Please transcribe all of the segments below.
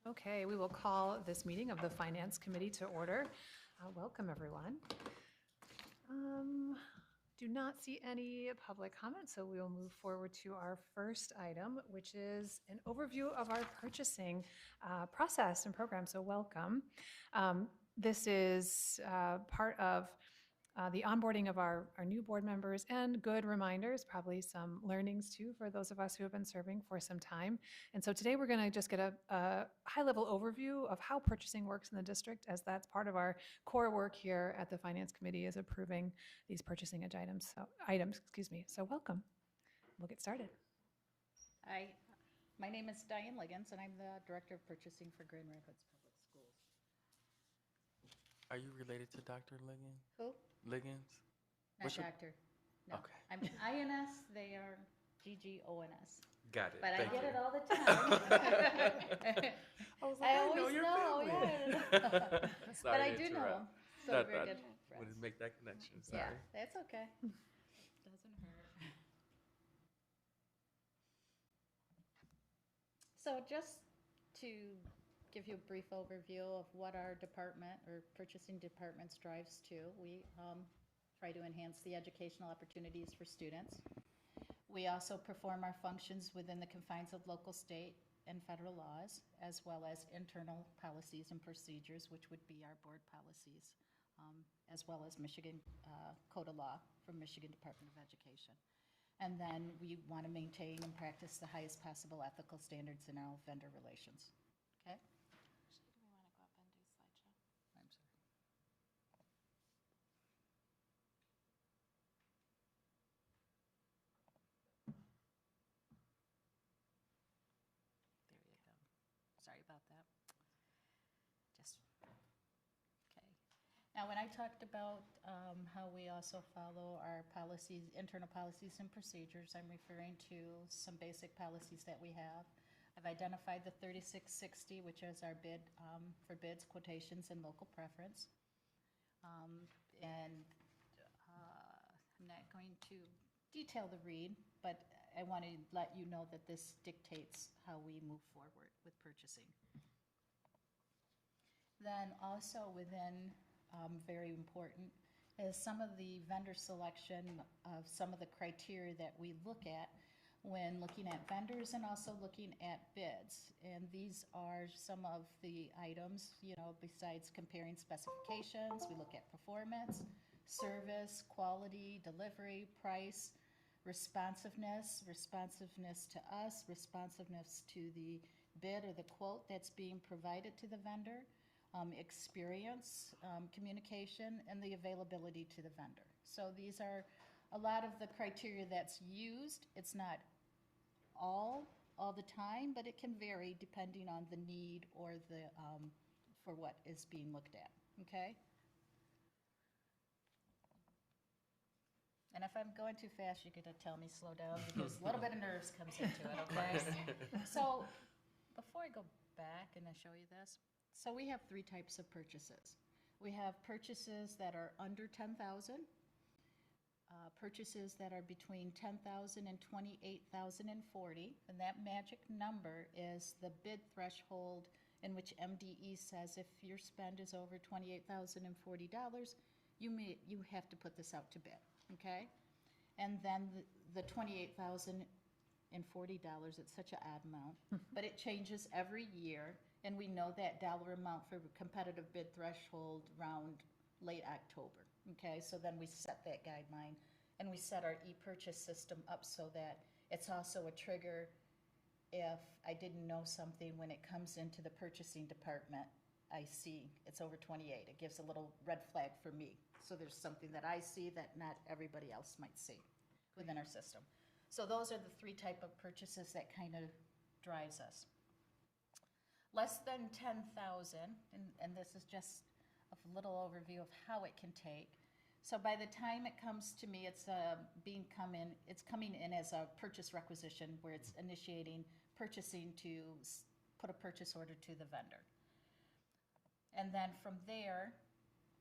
Okay, we will call this meeting of the Finance Committee to order. Welcome, everyone. Do not see any public comments, so we will move forward to our first item, which is an overview of our purchasing process and program. So welcome. This is part of the onboarding of our new board members and good reminders, probably some learnings too for those of us who have been serving for some time. And so today we're going to just get a high-level overview of how purchasing works in the district, as that's part of our core work here at the Finance Committee, is approving these purchasing items. So welcome. We'll get started. Hi, my name is Diane Liggins, and I'm the Director of Purchasing for Grand Rapids Public Schools. Are you related to Dr. Liggins? Who? Liggins? Not What's your- doctor. No. Okay. I'm INS, they are GGONS. Got it. But Thank I get you. it all the time. I was I know always your know, family. yeah. Sorry But I to do know interrupt. them, so That- we're that- good Wanted friends. to make that connection. Sorry. Yeah, that's okay. Doesn't hurt. So just to give you a brief overview of what our department or purchasing department strives to, we try to enhance the educational opportunities for students. We also perform our functions within the confines of local, state, and federal laws, as well as internal policies and procedures, which would be our board policies, as well as Michigan Code of Law from Michigan Department of Education. And then we want to maintain and practice the highest possible ethical standards in all vendor relations. Okay? Actually, do we want to go up and do slideshow? I'm sorry. There you go. Sorry about that. Just, okay. Now, when I talked about how we also follow our policies, internal policies and procedures, I'm referring to some basic policies that we have. I've identified the 3660, which is our bid for bids, quotations, and local preference. And I'm not going to detail the read, but I want to let you know that this dictates how we move forward with purchasing. Then also within, very important, is some of the vendor selection of some of the criteria that we look at when looking at vendors and also looking at bids. And these are some of the items, you know, besides comparing specifications, we look at performance, service, quality, delivery, price, responsiveness to us, responsiveness to the bid or the quote that's being provided to the vendor, experience, communication, and the availability to the vendor. So these are a lot of the criteria that's used. It's not all the time, but it can vary depending on the need or the, for what is being looked at, okay? And if I'm going too fast, you're gonna tell me slow down, because a little bit of nerves comes into it, okay? So, before I go back and I show you this, so we have three types of purchases. We have purchases that are under 10,000, purchases that are between 10,000 and 28,040, and that magic number is the bid threshold in which MDE says if your spend is over $28,040, you have to put this out to bid, okay? And then the $28,040, it's such an odd amount, but it changes every year, and we know that dollar amount for competitive bid threshold around late October, okay? So then we set that guideline, and we set our e-purchase system up so that it's also a trigger if I didn't know something when it comes into the purchasing department. I see it's over 28. It gives a little red flag for me. So there's something that I see that not everybody else might see within our system. So those are the three type of purchases that kind of drives us. Less than 10,000, and this is just a little overview of how it can take. So by the time it comes to me, it's coming in as a purchase requisition, where it's initiating purchasing to put a purchase order to the vendor. And then from there,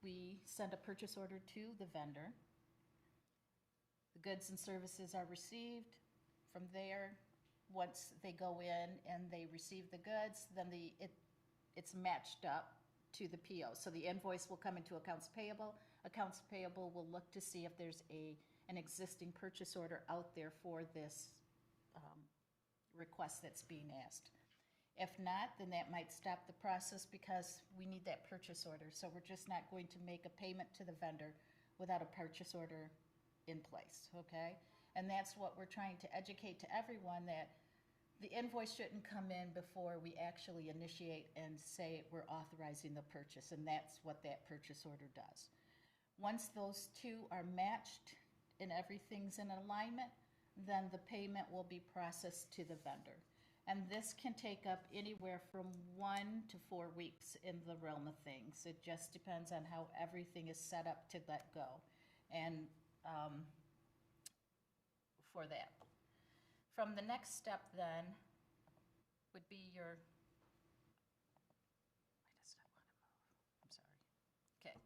we send a purchase order to the vendor. The goods and services are received. From there, once they go in and they receive the goods, then it's matched up to the PO. So the invoice will come into accounts payable. Accounts payable will look to see if there's an existing purchase order out there for this request that's being asked. If not, then that might stop the process because we need that purchase order. So we're just not going to make a payment to the vendor without a purchase order in place, okay? And that's what we're trying to educate to everyone, that the invoice shouldn't come in before we actually initiate and say we're authorizing the purchase, and that's what that purchase order does. Once those two are matched and everything's in alignment, then the payment will be processed to the vendor. And this can take up anywhere from 1 to 4 weeks in the realm of things. It just depends on how everything is set up to let go. And for that. From the next step then would be your, why does that want to move? I'm sorry. Okay.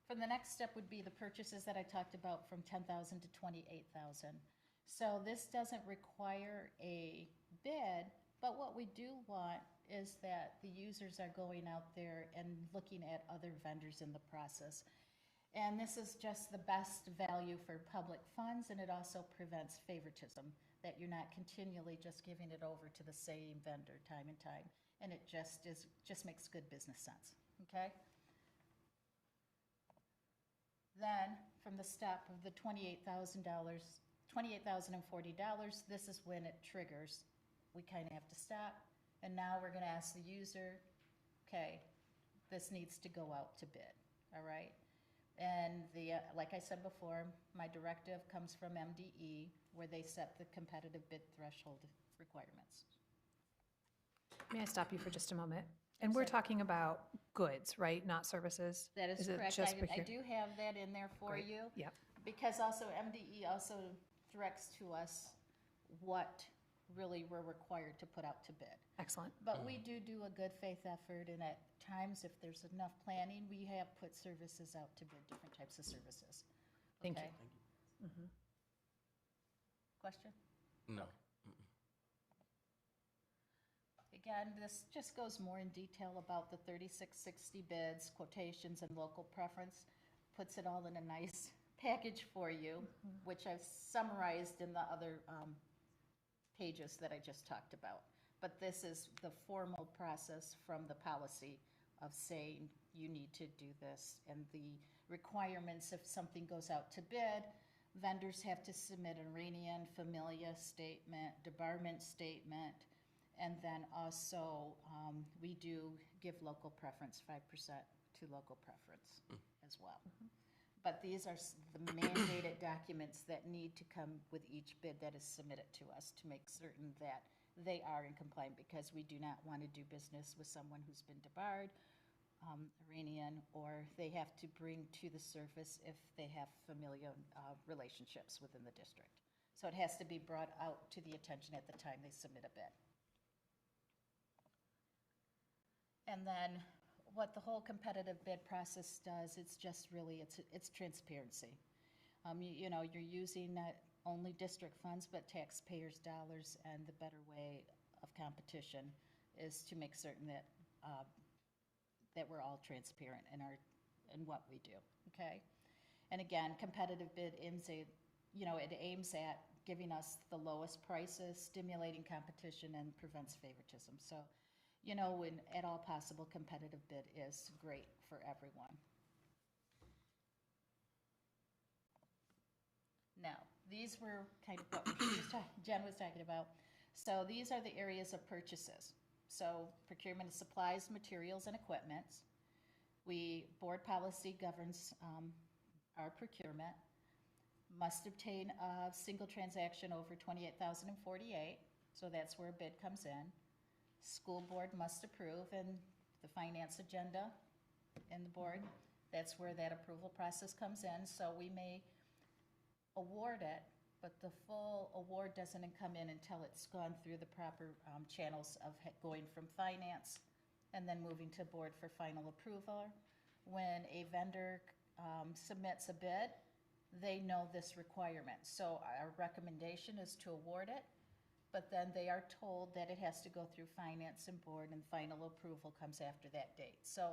From the next step would be the purchases that I talked about from 10,000 to 28,000. So this doesn't require a bid, but what we do want is that the users are going out there and looking at other vendors in the process. And this is just the best value for public funds, and it also prevents favoritism, that you're not continually just giving it over to the same vendor time and time. And it just makes good business sense, okay? Then, from the step of the $28,040, this is when it triggers. We kind of have to stop, and now we're gonna ask the user, okay, this needs to go out to bid, all right? And like I said before, my directive comes from MDE, where they set the competitive bid threshold requirements. May I stop you for just a moment? And we're Sorry. talking about goods, right, not services? That is it correct. just I do have that in there for Great. you. Yep. Because also MDE also directs to us what really we're required to put out to bid. Excellent. But we do a good faith effort, and at times, if there's enough planning, we have put services out to bid, different types of services. Thank Okay? you. Question? No. Again, this just goes more in detail about the 3660 bids, quotations, and local preference. Puts it all in a nice package for you, which I've summarized in the other pages that I just talked about. But this is the formal process from the policy of saying you need to do this, and the requirements if something goes out to bid. Vendors have to submit a Iranian familia statement, debarment statement, and then also we do give local preference, 5% to local preference as well. But these are the mandated documents that need to come with each bid that is submitted to us to make certain that they are in compliance, because we do not want to do business with someone who's been debarred, Iranian, or they have to bring to the surface if they have familial relationships within the district. So it has to be brought out to the attention at the time they submit a bid. And then what the whole competitive bid process does, it's just really, it's transparency. You know, you're using not only district funds, but taxpayers' dollars, and the better way of competition is to make certain that that we're all transparent in what we do, okay? And again, competitive bid aims at, it aims at giving us the lowest prices, stimulating competition, and prevents favoritism. So, when at all possible, competitive bid is great for everyone. Now, these were kind of what Jen was talking about. So these are the areas of purchases. So procurement of supplies, materials, and equipment. Board policy governs our procurement. Must obtain a single transaction over 28,048, so that's where a bid comes in. School board must approve, and the finance agenda in the board, that's where that approval process comes in. So we may award it, but the full award doesn't come in until it's gone through the proper channels of going from finance and then moving to board for final approval. When a vendor submits a bid, they know this requirement. So our recommendation is to award it, but then they are told that it has to go through finance and board, and final approval comes after that date. So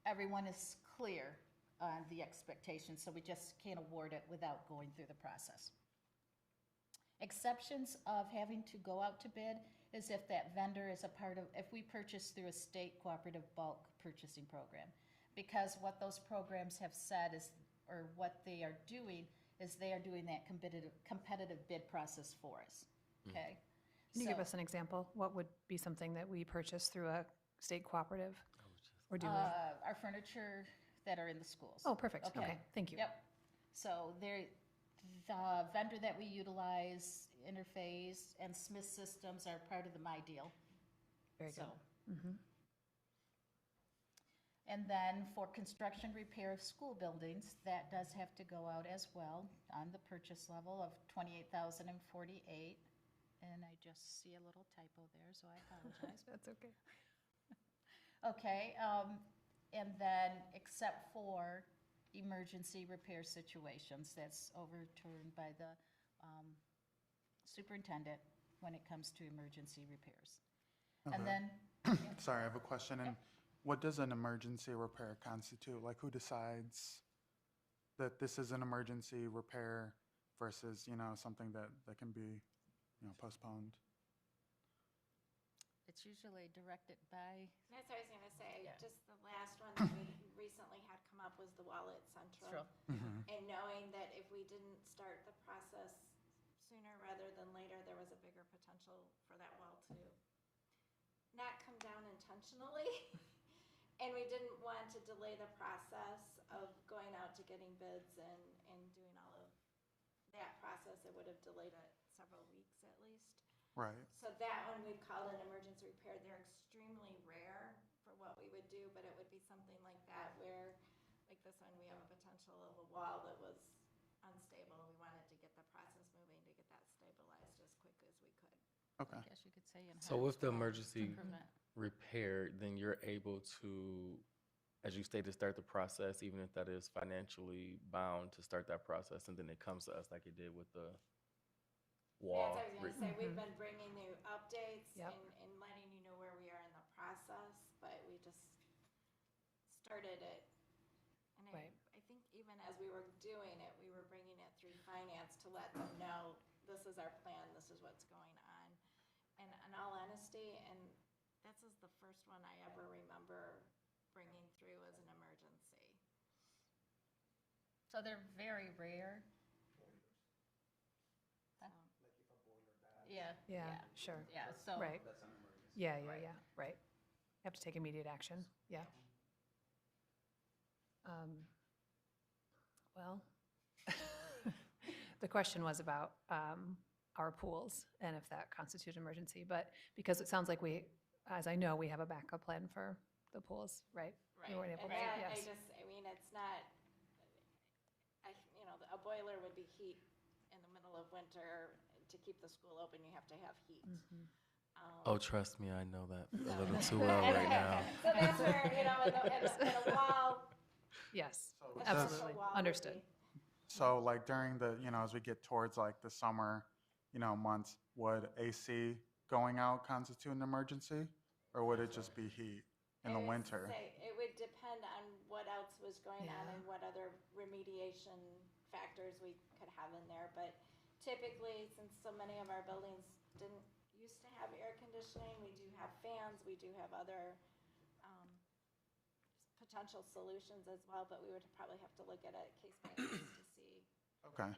everyone is clear on the expectations, so we just can't award it without going through the process. Exceptions of having to go out to bid is if that vendor is a part of, if we purchase through a state cooperative bulk purchasing program. Because what those programs have said is, or what they are doing, is they are doing that competitive bid process for us, okay? Can you give So, us an example? What would be something that we purchase through a state cooperative? Or do we? our furniture that are in the schools. Oh, perfect. Okay, thank you. Yep. So the vendor that we utilize, Interface and Smith Systems are part of the My Deal. Very So, good. and then for construction repair of school buildings, that does have to go out as well on the purchase level of 28,048. And I just see a little typo there, so I apologize. That's okay. Okay, and then except for emergency repair situations, that's overturned by the superintendent when it comes to emergency repairs. And Okay. then, Sorry, I have a question. And what does an emergency repair constitute? Like, who decides that this is an emergency repair versus, something that can be, postponed? it's usually directed by, That's what I was gonna say, Yeah. just the last one that we recently had come up was the Wallet Central. Central. And knowing that if we didn't start the process sooner rather than later, there was a bigger potential for that wall to not come down intentionally. And we didn't want to delay the process of going out to getting bids and doing all of that process. It would have delayed it several weeks at least. Right. So that one we've called an emergency repair. They're extremely rare for what we would do, but it would be something like that where, like this one, we have a potential of a wall that was unstable. We wanted to get the process moving to get that stabilized as quick as we could. Okay. I guess you could say. So with the enhanced emergency improvement. repair, then you're able to, as you stated, start the process, even if that is financially bound to start that process, and then it comes to us like it did with the wall. That's what I was gonna say. We've been bringing you updates Yep. and letting you know where we are in the process, but we just started it. And Right. I think even as we were doing it, we were bringing it through finance to let them know, this is our plan, this is what's going on. And in all honesty, and this is the first one I ever remember bringing through as an emergency. So they're very rare. So, Yeah. Yeah, sure. Yeah, so. Right. Yeah, right. Have to take immediate action, yeah. Well, the question was about our pools and if that constitutes emergency, but because it sounds like we, as I know, we have a backup plan for the pools, right? We weren't able And to, that, yes. I mean, it's not, a boiler would be heat in the middle of winter. To keep the school open, you have to have heat. Oh, trust me, I know that a little too well right now. So that's where, in a wall. Yes, So absolutely, wall would understood. be- So like during the, as we get towards like the summer, months, would AC going out constitute an emergency? Or would it just be heat in the I would winter? say It would depend on what else was going on Yeah. and what other remediation factors we could have in there. But typically, since so many of our buildings didn't used to have air conditioning, we do have fans, we do have other potential solutions as well, but we would probably have to look at it case by case to see, Okay.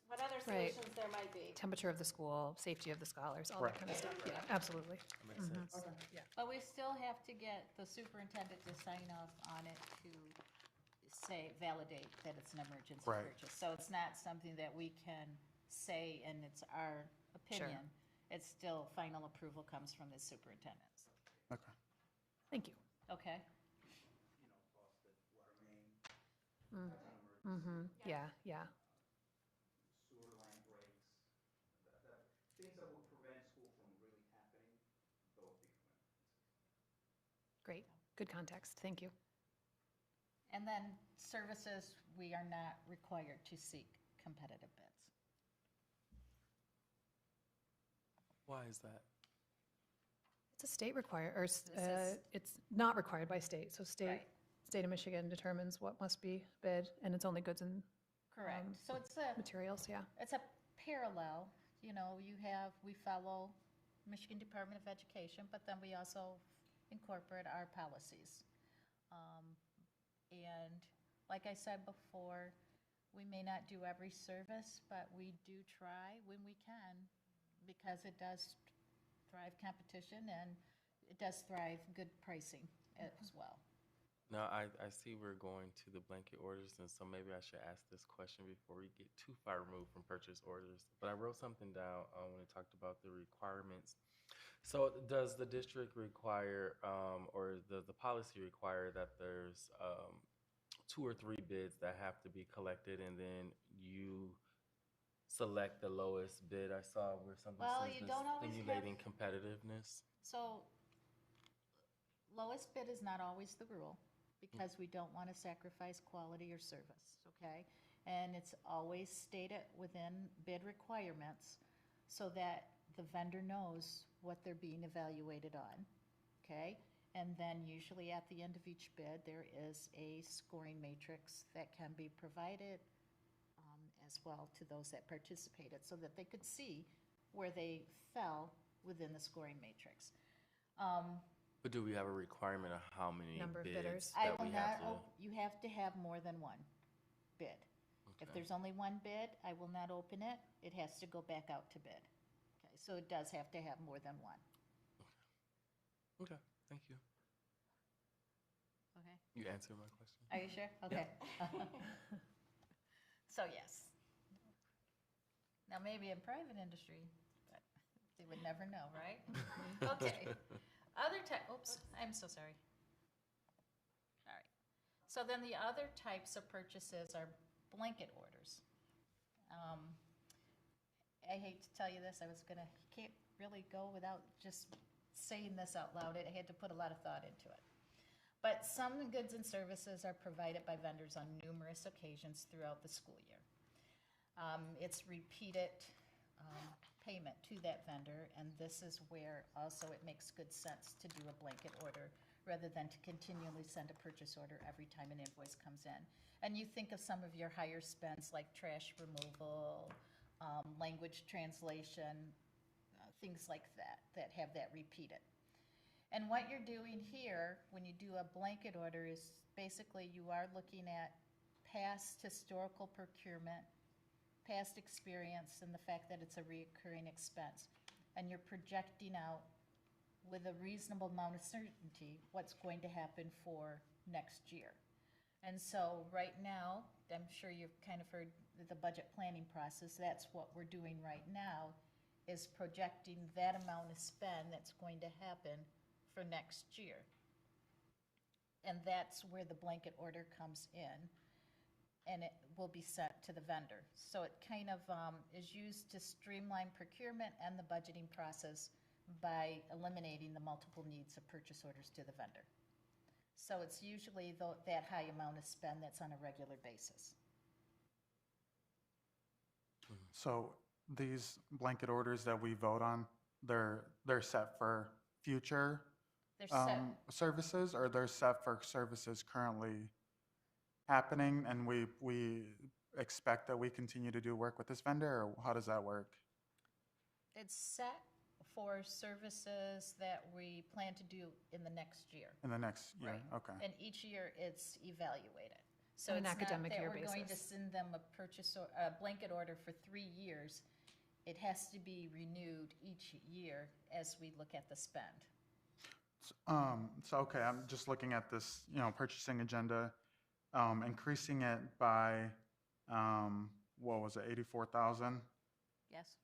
what other Right. solutions there might be. Temperature of the school, safety of the scholars, all that Right. kind of stuff, yeah, absolutely. That makes sense. Yeah. But we still have to get the superintendent to sign off on it to say, validate that it's an emergency Right. purchase. So it's not something that we can say and it's our opinion. It's still, final approval comes from the superintendents. Okay. Thank you. Okay? Yeah. Sewer line breaks, things that will prevent school from really happening, those big emergencies. Great, good context, thank you. And then services, we are not required to seek competitive bids. Why is that? It's a state require, or This is- it's not required by state. So Right. state of Michigan determines what must be bid, and it's only goods and Correct. So it's a, materials, yeah. it's a parallel, you know, we follow Michigan Department of Education, but then we also incorporate our policies. And like I said before, we may not do every service, but we do try when we can, because it does thrive competition and it does thrive good pricing as well. Now, I see we're going to the blanket orders, and so maybe I should ask this question before we get too far removed from purchase orders. But I wrote something down when it talked about the requirements. So does the district require, or does the policy require that there's 2 or 3 bids that have to be collected, and then you select the lowest bid? I saw where something Well, says you this don't always have- stimulating competitiveness. So lowest bid is not always the rule, because we don't want to sacrifice quality or service, okay? And it's always stated within bid requirements so that the vendor knows what they're being evaluated on, okay? And then usually at the end of each bid, there is a scoring matrix that can be provided as well to those that participated, so that they could see where they fell within the scoring matrix. But do we have a requirement of how many Number of bids bidders. I that will we not, have to? you have to have more than one bid. If Okay. there's only one bid, I will not open it. It has to go back out to bid. Okay, so it does have to have more than one. Okay, thank you. Okay, You answered my question. are you sure? Okay. So yes. Now, maybe in private industry, but they would never know, right? Okay. Oops, I'm so sorry. All right. So then the other types of purchases are blanket orders. I hate to tell you this, you can't really go without just saying this out loud. I had to put a lot of thought into it. But some goods and services are provided by vendors on numerous occasions throughout the school year. It's repeated payment to that vendor, and this is where also it makes good sense to do a blanket order rather than to continually send a purchase order every time an invoice comes in. And you think of some of your higher spends like trash removal, language translation, things like that, that have that repeated. And what you're doing here, when you do a blanket order, is basically you are looking at past historical procurement, past experience, and the fact that it's a recurring expense. And you're projecting out with a reasonable amount of certainty what's going to happen for next year. And so right now, I'm sure you've kind of heard the budget planning process. That's what we're doing right now, is projecting that amount of spend that's going to happen for next year. And that's where the blanket order comes in, and it will be sent to the vendor. So it kind of is used to streamline procurement and the budgeting process by eliminating the multiple needs of purchase orders to the vendor. So it's usually that high amount of spend that's on a regular basis. So these blanket orders that we vote on, they're set for future They're set, services, or they're set for services currently happening, and we expect that we continue to do work with this vendor, or how does that work? it's set for services that we plan to do in the next year. In the next year? Right. Okay. And each year it's evaluated. So On an it's not academic that year we're going to basis. send them a blanket order for 3 years. It has to be renewed each year as we look at the spend. So, okay, I'm just looking at this, purchasing agenda, increasing it by, what was it, 84,000? Yes?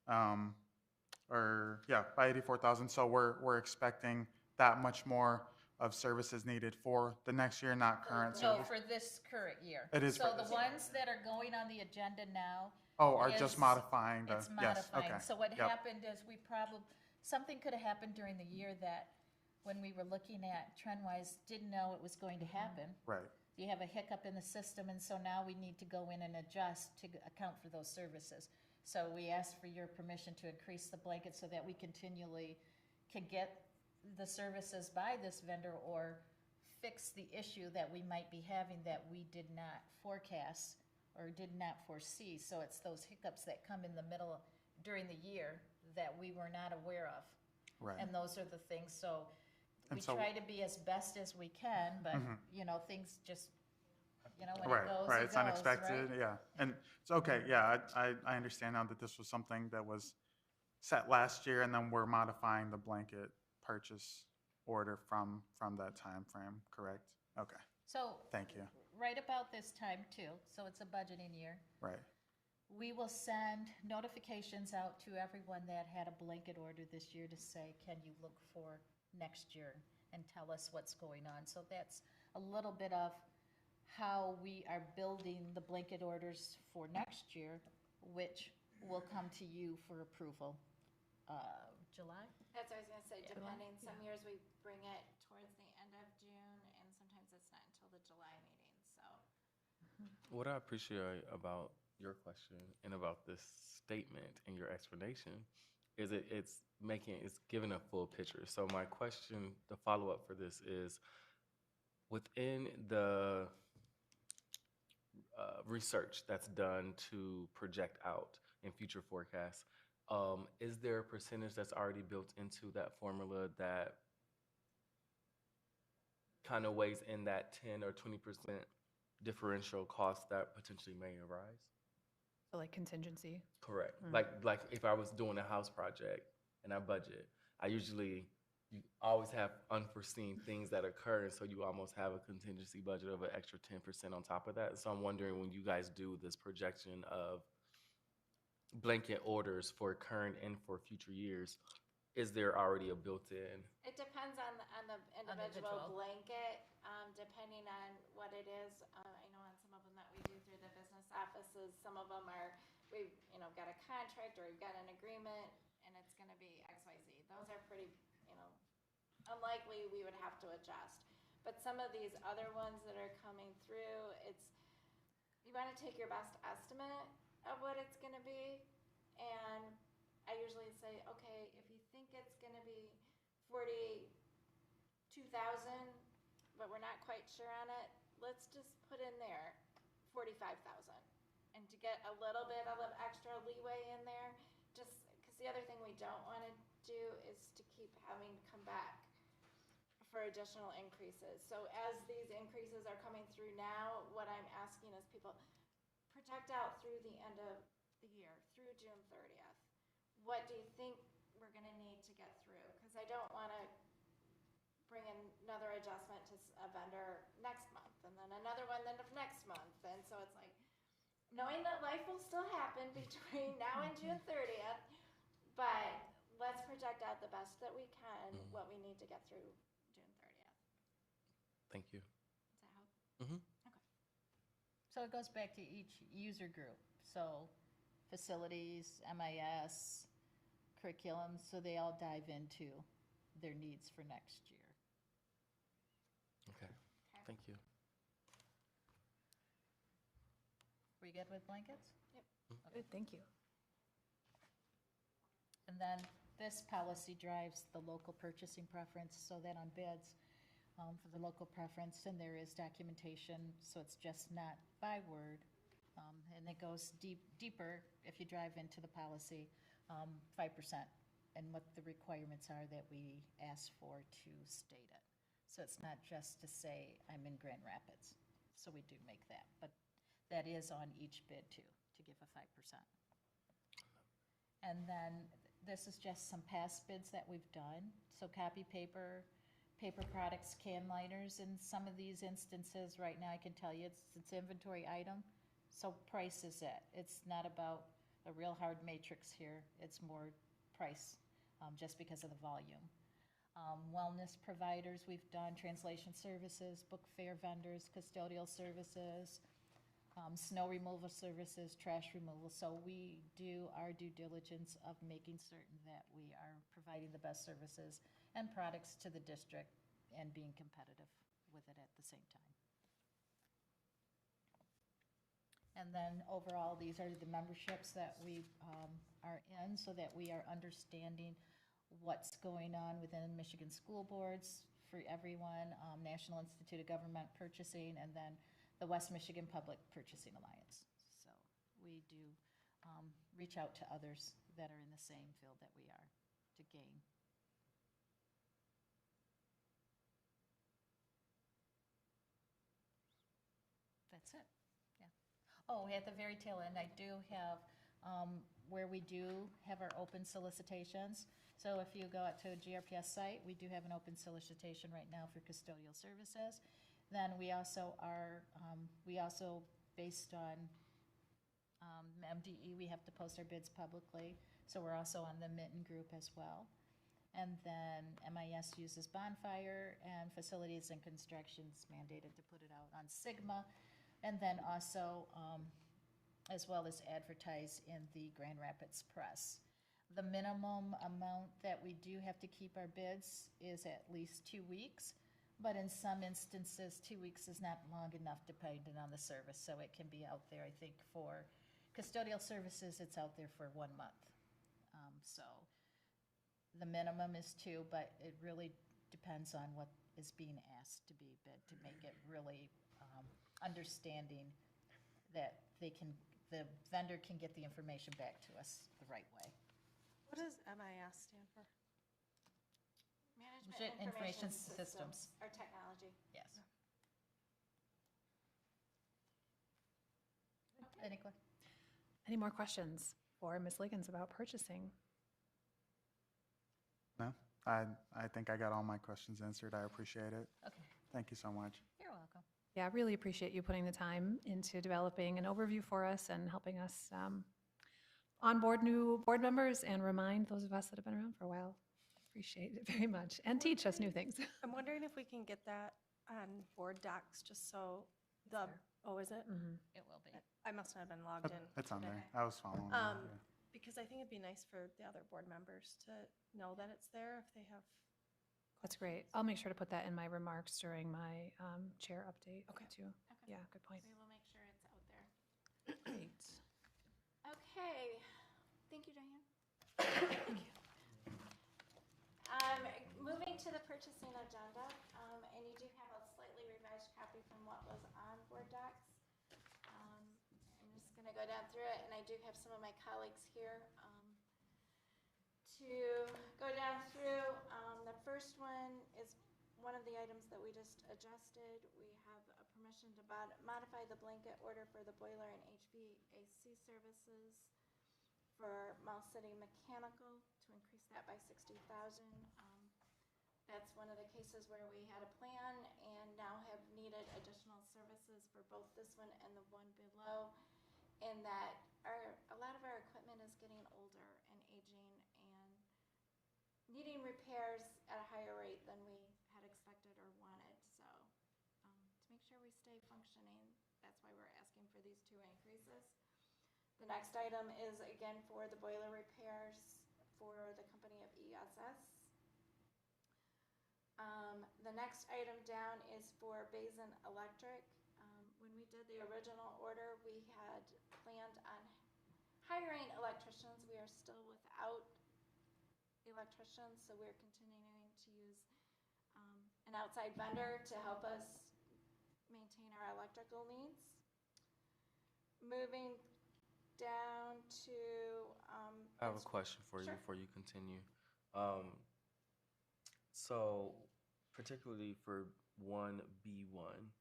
By 84,000. So we're expecting that much more of services needed for the next year, not current No, service? for this current year. It is So for the this ones that are going on the agenda now. Oh, are just is- modifying the, It's yes, modifying. okay. So what Yep. happened is something could have happened during the year that when we were looking at trend-wise, didn't know it was going to happen. Right, You have a hiccup in the system, and so now we need to go in and adjust to account for those services. So we ask for your permission to increase the blanket so that we continually can get the services by this vendor or fix the issue that we might be having that we did not forecast or did not foresee. So it's those hiccups that come in the middle during the year that we were not aware of. Right. And those are the things, so And we so- try to be as best as we can, but, you know, things just, you know, when Right, it goes, right, it it's goes, unexpected, right? yeah. And it's okay, yeah, I understand now that this was something that was set last year, and then we're modifying the blanket purchase order from that time frame. Correct? Okay, So, thank you. right about this time too, so it's a budgeting year, Right, we will send notifications out to everyone that had a blanket order this year to say, can you look for next year and tell us what's going on? So that's a little bit of how we are building the blanket orders for next year, which will come to you for approval. July? That's what I was gonna say, Yeah. depending, some years we bring it towards the end of June, and sometimes it's not until the July meeting, so. What I appreciate about your question and about this statement and your explanation is it's giving a full picture. So my question, the follow-up for this is, within the research that's done to project out in future forecasts, is there a percentage that's already built into that formula that kind of weighs in that 10 or 20% differential cost that potentially may arise? So like contingency. Correct. Mm. Like if I was doing a house project and I budget, you always have unforeseen things that occur, and so you almost have a contingency budget of an extra 10% on top of that. So I'm wondering, when you guys do this projection of blanket orders for current and for future years, is there already a built-in? It depends on the individual Individual. blanket, depending on what it is. I know on some of them that we do through the business offices, some of them are, we've, got a contract or we've got an agreement and it's gonna be XYZ. Those are pretty, unlikely we would have to adjust. But some of these other ones that are coming through, you wanna take your best estimate of what it's gonna be. And I usually say, okay, if you think it's gonna be 42,000, but we're not quite sure on it, let's just put in there 45,000. And to get a little bit of extra leeway in there, just because the other thing we don't want to do is to keep having to come back for additional increases. So as these increases are coming through now, what I'm asking is people project out through the end of the year, through June 30th. What do you think we're going to need to get through? Because I don't want to bring in another adjustment to a vendor next month, and then another one then of next month. And so it's like, knowing that life will still happen between now and June 30th, but let's project out the best that we can what we need to get through June 30th. Thank you. Does that help? Mm-hmm. Okay. So it goes back to each user group. So facilities, MIS, curriculum, so they all dive into their needs for next year. Okay. Thank you. Were you good with blankets? Good, thank you. And then this policy drives the local purchasing preference, so that on bids, for the local preference, and there is documentation, so it's just not by word. And it goes deeper if you drive into the policy, 5%, and what the requirements are that we ask for to state it. So it's not just to say, I'm in Grand Rapids, so we do make that, but that is on each bid too, to give a 5%. And then this is just some past bids that we've done. So copy paper, paper products, can liners, in some of these instances, right now I can tell you it's inventory item, so price is it. It's not about a real hard matrix here, it's more price, just because of the volume. Wellness providers, we've done translation services, book fair vendors, custodial services, snow removal services, trash removal. So we do our due diligence of making certain that we are providing the best services and products to the district and being competitive with it at the same time. And then overall, these are the memberships that we are in, so that we are understanding what's going on within Michigan school boards for everyone, National Institute of Government Purchasing, and then the West Michigan Public Purchasing Alliance. So we do reach out to others that are in the same field that we are to gain. That's it, yeah. Oh, at the very tail end, I do have, where we do have our open solicitations. So if you go out to a GRPS site, we do have an open solicitation right now for custodial services. Then we also are, based on MDE, we have to post our bids publicly. So we're also on the Mitten group as well. And then MIS uses Bonfire, and Facilities and Construction's mandated to put it out on Sigma. And then also, as well as advertise in the Grand Rapids Press. The minimum amount that we do have to keep our bids is at least 2 weeks, but in some instances, 2 weeks is not long enough depending on the service, so it can be out there, I think, for custodial services, it's out there for 1 month. So the minimum is 2, but it really depends on what is being asked to be bid to make it really understanding that the vendor can get the information back to us the right way. What does MIS stand for? Management Information Information Systems. Or technology. Yes. Any more questions for Ms. Liggins about purchasing? No? I think I got all my questions answered. I appreciate it. Okay, Thank you so much. you're welcome. Yeah, I really appreciate you putting the time into developing an overview for us and helping us onboard new board members and remind those of us that have been around for a while. Appreciate it very much, and teach us new things. I'm wondering if we can get that on board docs, just so the, there. oh, is it? Mhm. It will be. I must not have been logged in. It's on there. today. I was following. that, yeah. Because I think it'd be nice for the other board members to know that it's there if they have. That's great. I'll make sure to put that in my remarks during my chair update Okay. too. Okay. Yeah, good point. We will make sure it's out there. Great. Okay, thank you, Diane. Moving to the purchasing agenda, and you do have a slightly revised copy from what was on board docs. I'm just gonna go down through it, and I do have some of my colleagues here to go down through. The first one is one of the items that we just adjusted. We have a permission to modify the blanket order for the boiler and HVAC services for Miles City Mechanical to increase that by 60,000. That's one of the cases where we had a plan and now have needed additional services for both this one and the one below. And that a lot of our equipment is getting older and aging and needing repairs at a higher rate than we had expected or wanted. So to make sure we stay functioning, that's why we're asking for these 2 increases. The next item is again for the boiler repairs for the company of ESS. The next item down is for Basin Electric. When we did the original order, we had planned on hiring electricians. We are still without electricians, so we're continuing to use an outside vendor to help us maintain our electrical needs. Moving down to. I have a question for you Sure. before you continue. So particularly for 1B1,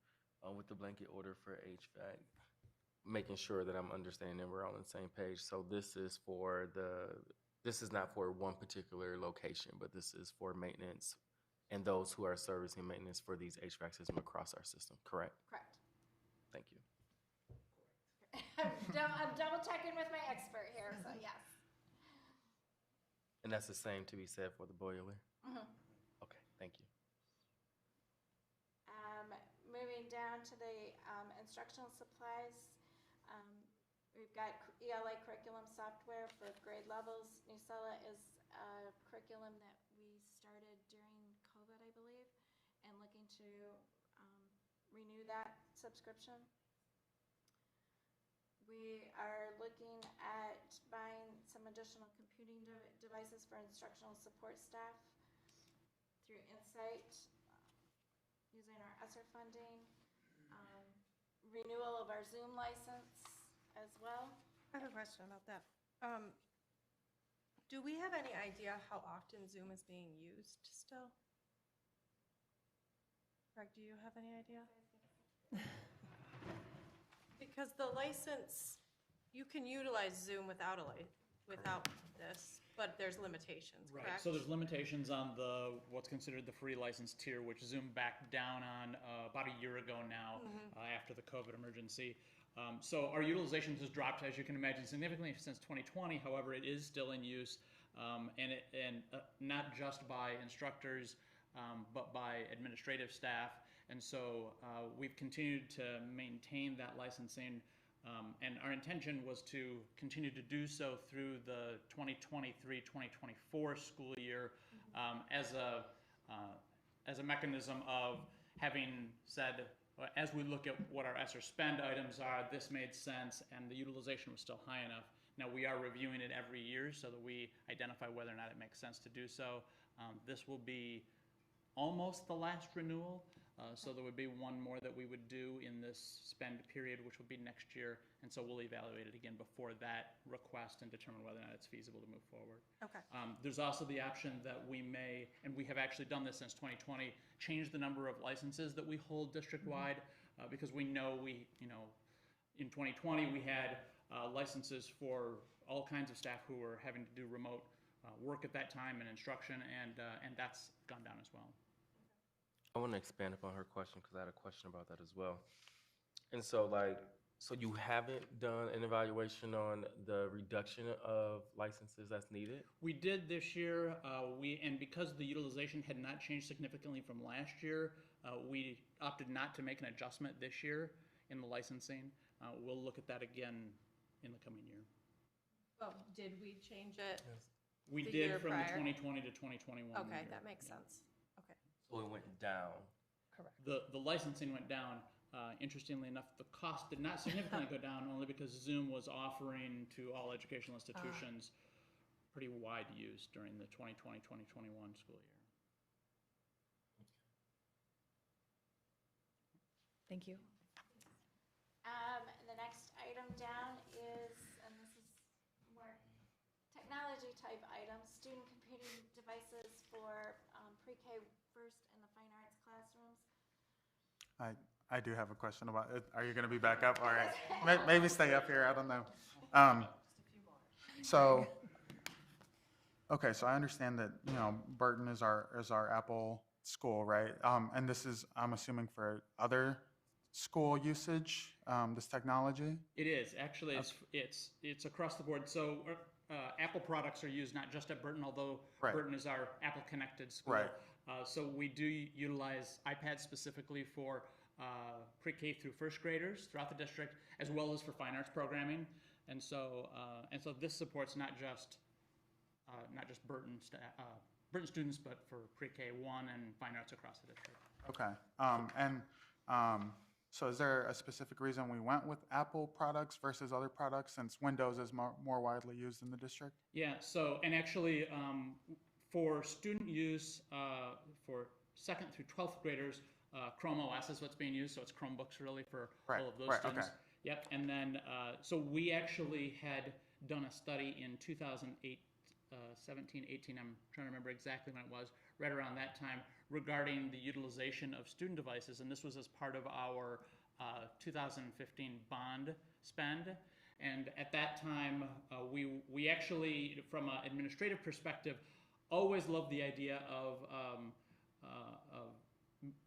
with the blanket order for HVAC, making sure that I'm understanding and we're all on the same page. So this is not for one particular location, but this is for maintenance and those who are servicing maintenance for these HVAC systems across our system, correct? Correct. Thank you. I'm double checking with my expert here, so yes. And that's the same to be said for the boiler? Mhm. Okay, thank you. Moving down to the instructional supplies, we've got ELA curriculum software for grade levels. Newsela is a curriculum that we started during COVID, I believe, and looking to renew that subscription. We are looking at buying some additional computing devices for instructional support staff through Insight, using our ESSER funding, renewal of our Zoom license as well. I have a question about that. Do we have any idea how often Zoom is being used still? Greg, do you have any idea? Because the license, you can utilize Zoom without without this, but there's limitations, Right, correct? so there's limitations on what's considered the free license tier, which Zoom backed down on about a year ago now, after the COVID emergency. So our utilization has dropped, as you can imagine, significantly since 2020. However, it is still in use, and not just by instructors, but by administrative staff. And so we've continued to maintain that licensing. And our intention was to continue to do so through the 2023-2024 school year, as a mechanism of having said, as we look at what our ESSER spend items are, this made sense and the utilization was still high enough. Now we are reviewing it every year so that we identify whether or not it makes sense to do so. This will be almost the last renewal. So there would be one more that we would do in this spend period, which will be next year. And so we'll evaluate it again before that request and determine whether or not it's feasible to move forward. Okay. There's also the option that we may, and we have actually done this since 2020, change the number of licenses that we hold district-wide, because we know in 2020 we had licenses for all kinds of staff who were having to do remote work at that time and instruction, and that's gone down as well. I want to expand upon her question because I had a question about that as well. And so, so you haven't done an evaluation on the reduction of licenses that's needed? We did this year, and because the utilization had not changed significantly from last year, we opted not to make an adjustment this year in the licensing. We'll look at that again in the coming year. Oh, did we change it? We The did year from prior? the 2020 to 2021. Okay, year. that makes sense. Okay. So it went down. Correct. The licensing went down. Interestingly enough, the cost did not significantly go down, only because Zoom was offering to all educational institutions pretty wide use during the 2020-2021 school year. Thank you. The next item down is, and this is more technology type items, student computing devices for pre-K first and the fine arts classrooms. I do have a question about it. Are you going to be back up? All right. Maybe stay up here. I don't know. So, okay, so I understand that, Burton is our Apple school, right? And this is, I'm assuming, for other school usage, this technology? It is actually it's across the board. So Apple products are used not just at Burton, although Right. Burton is our Apple connected school. Right. So we do utilize iPads specifically for pre-K through first graders throughout the district, as well as for fine arts programming. And so this supports not just Burton students, but for pre-K 1 and fine arts across the district. Okay. So is there a specific reason we went with Apple products versus other products, since Windows is more widely used in the district? Yeah, so, and actually, for student use, for 2nd through 12th graders, Chrome OS is what's being used, so it's Chromebooks really for all of those students. Okay. Yep, and then, so we actually had done a study in 2008, 17, 18, I'm trying to remember exactly when it was, right around that time, regarding the utilization of student devices, and this was as part of our 2015 bond spend. And at that time, we actually, from an administrative perspective, always loved the idea of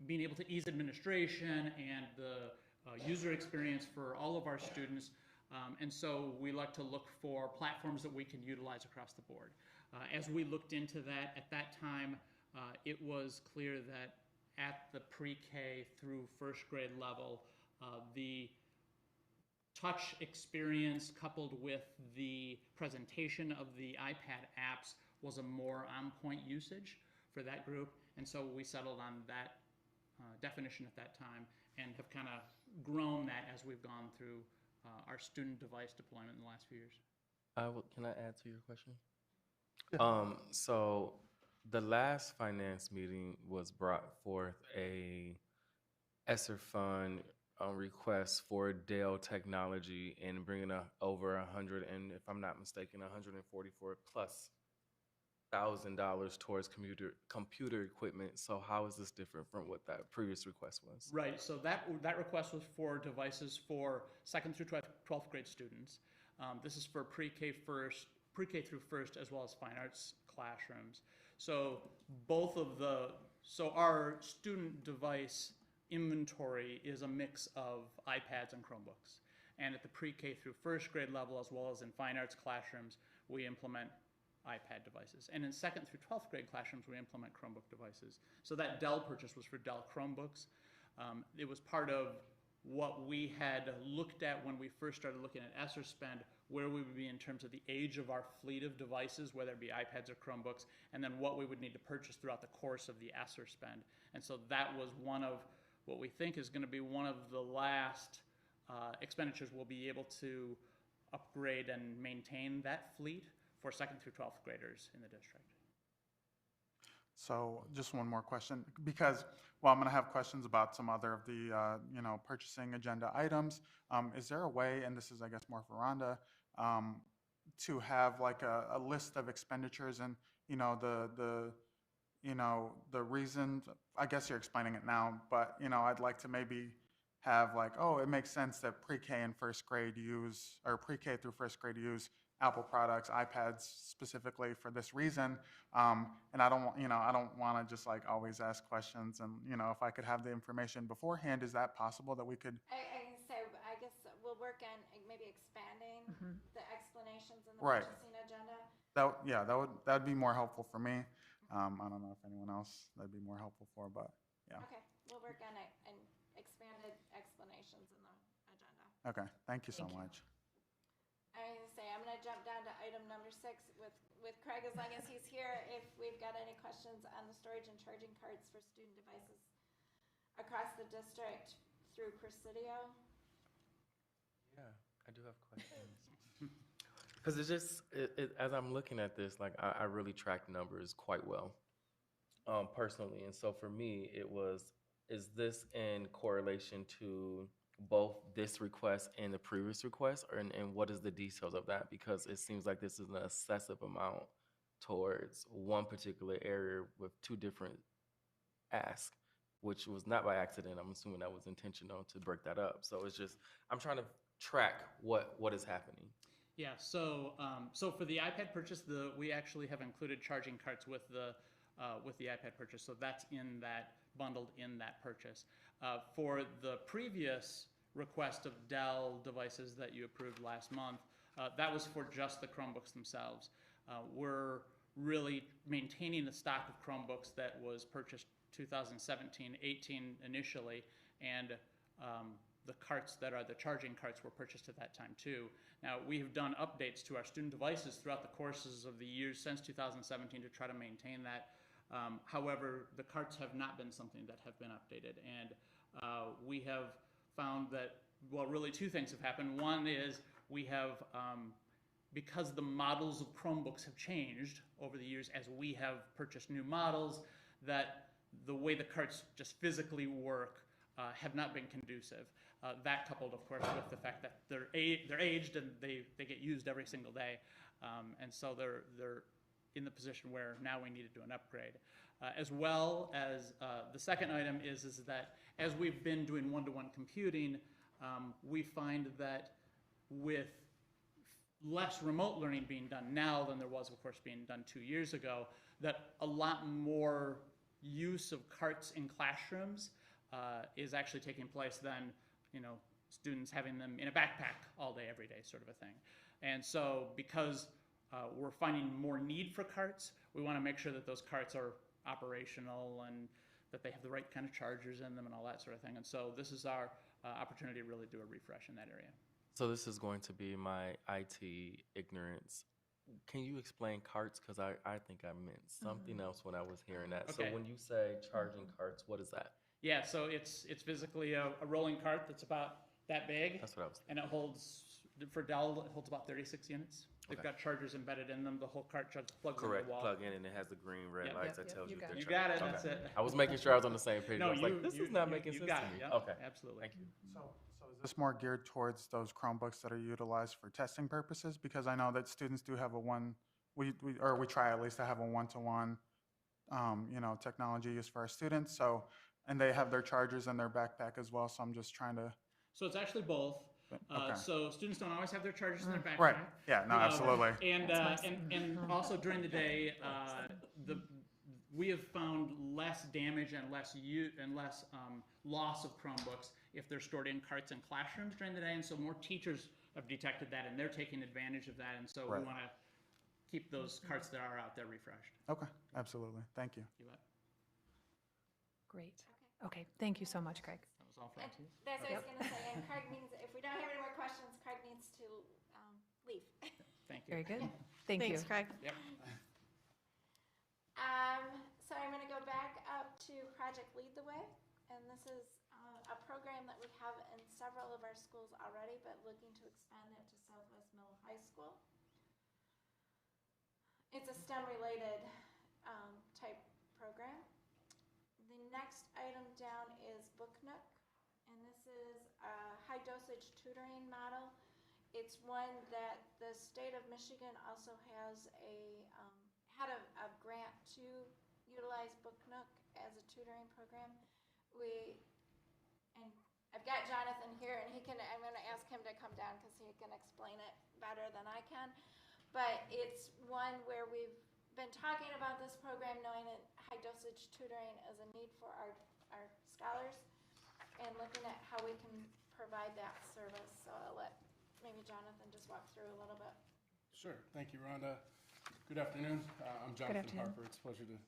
being able to ease administration and the user experience for all of our students. And so we like to look for platforms that we can utilize across the board. As we looked into that, at that time, it was clear that at the pre-K through first grade level, the touch experience coupled with the presentation of the iPad apps was a more on-point usage for that group. And so we settled on that definition at that time and have kind of grown that as we've gone through our student device deployment in the last few years. Can I add to your question? Yeah. So the last finance meeting was brought forth a ESSER fund request for Dell technology and bringing over 100 and, if I'm not mistaken, 144 plus $1,000 towards computer equipment. So how is this different from what that previous request was? Right, so that request was for devices for 2nd through 12th grade students. This is for pre-K through first, as well as fine arts classrooms. So so our student device inventory is a mix of iPads and Chromebooks. And at the pre-K through first grade level, as well as in fine arts classrooms, we implement iPad devices. And in 2nd through 12th grade classrooms, we implement Chromebook devices. So that Dell purchase was for Dell Chromebooks. It was part of what we had looked at when we first started looking at ESSER spend, where we would be in terms of the age of our fleet of devices, whether it be iPads or Chromebooks, and then what we would need to purchase throughout the course of the ESSER spend. And so that was one of what we think is going to be one of the last expenditures we'll be able to upgrade and maintain that fleet for 2nd through 12th graders in the district. So just one more question, because, well, I'm going to have questions about some other of the, purchasing agenda items. Is there a way, and this is, I guess, more for Rhonda, to have like a list of expenditures and, the reasons, I guess you're explaining it now, but, I'd like to maybe have like, oh, it makes sense that pre-K and first grade or pre-K through first grade use Apple products, iPads specifically for this reason. And I don't want to just like always ask questions. And, if I could have the information beforehand, is that possible that we could? I guess we'll work on maybe expanding the explanations in the Right. purchasing agenda. That'd be more helpful for me. I don't know if anyone else that'd be more helpful for, but yeah. Okay, we'll work on it and expanded explanations in the agenda. Okay, thank you so Thank you. much. I'm gonna jump down to item number 6 with Craig, as long as he's here. If we've got any questions on the storage and charging carts for student devices across the district through Presidio. Yeah, I do have questions. Because it's just, as I'm looking at this, like I really track numbers quite well, personally. And so for me, is this in correlation to both this request and the previous request, and what is the details of that? Because it seems like this is an excessive amount towards one particular area with two different asks, which was not by accident. I'm assuming that was intentional to break that up. So it's just, I'm trying to track what is happening. Yeah, so for the iPad purchase, we actually have included charging carts with the iPad purchase, so that's bundled in that purchase. For the previous request of Dell devices that you approved last month, that was for just the Chromebooks themselves. We're really maintaining the stock of Chromebooks that was purchased 2017-18 initially, and the carts that are the charging carts were purchased at that time too. Now, we have done updates to our student devices throughout the courses of the years since 2017 to try to maintain that. However, the carts have not been something that have been updated, and we have found that, well, really two things have happened. One is we have, because the models of Chromebooks have changed over the years as we have purchased new models, that the way the carts just physically work have not been conducive. That coupled, of course, with the fact that they're aged and they get used every single day, and so they're in the position where now we need to do an upgrade. As well as the second item is that as we've been doing one-to-one computing, we find that with less remote learning being done now than there was, of course, being done 2 years ago, that a lot more use of carts in classrooms is actually taking place than, students having them in a backpack all day, every day, sort of a thing. And so because we're finding more need for carts, we want to make sure that those carts are operational and that they have the right kind of chargers in them and all that sort of thing. And so this is our opportunity to really do a refresh in that area. So this is going to be my IT ignorance. Can you explain carts? Because I think I meant something else when I was hearing that. Okay. So when you say charging carts, what is that? Yeah, so it's physically a rolling cart that's about that big. That's what I was And it holds, for Dell, it holds about 36 units. They've Okay. got chargers embedded in them. The whole cart plugs into correct. the wall. Plug in and it has the green, red Yep. lights Yep, that yep, tells you you got if it. they're You got it, charged. that's Okay. it. I was making sure I was on the same page. No, I was like, this is not making you sense got to it, me. yep, Okay. absolutely. Thank you. So is this more geared towards those Chromebooks that are utilized for testing purposes? Because I know that students do have we try at least to have a one-to-one, technology use for our students. So, and they have their chargers in their backpack as well. So I'm just trying to, So it's actually both. Okay. So students don't always have their chargers in their backpack. right. Yeah, no, absolutely. And, That's nice. and also during the day, we have found less damage and less loss of Chromebooks if they're stored in carts in classrooms during the day. And so more teachers have detected that, and they're taking advantage of that. And so we Right. want to keep those carts that are out there refreshed. Okay, absolutely. Thank you. You bet. Great. Okay, thank you so much, Craig. That was all for And IT. that's what I was gonna say, and Craig needs, if we don't have any more questions, Craig needs to, leave. Thank you. Very good. Thank you. Thanks, Craig. Yep. So I'm gonna go back up to Project Lead the Way, and this is a program that we have in several of our schools already, but looking to expand it to Southwest Middle High School. It's a STEM-related type program. The next item down is Book Nook, and this is a high-dosage tutoring model. It's one that the state of Michigan also has had a grant to utilize Book Nook as a tutoring program. And I've got Jonathan here, and I'm going to ask him to come down because he can explain it better than I can. But it's one where we've been talking about this program, knowing that high-dosage tutoring is a need for our scholars, and looking at how we can provide that service. So I'll let maybe Jonathan just walk through a little bit. Sure. Thank you, Rhonda. Good afternoon. I'm Jonathan afternoon. Harper. It's a pleasure to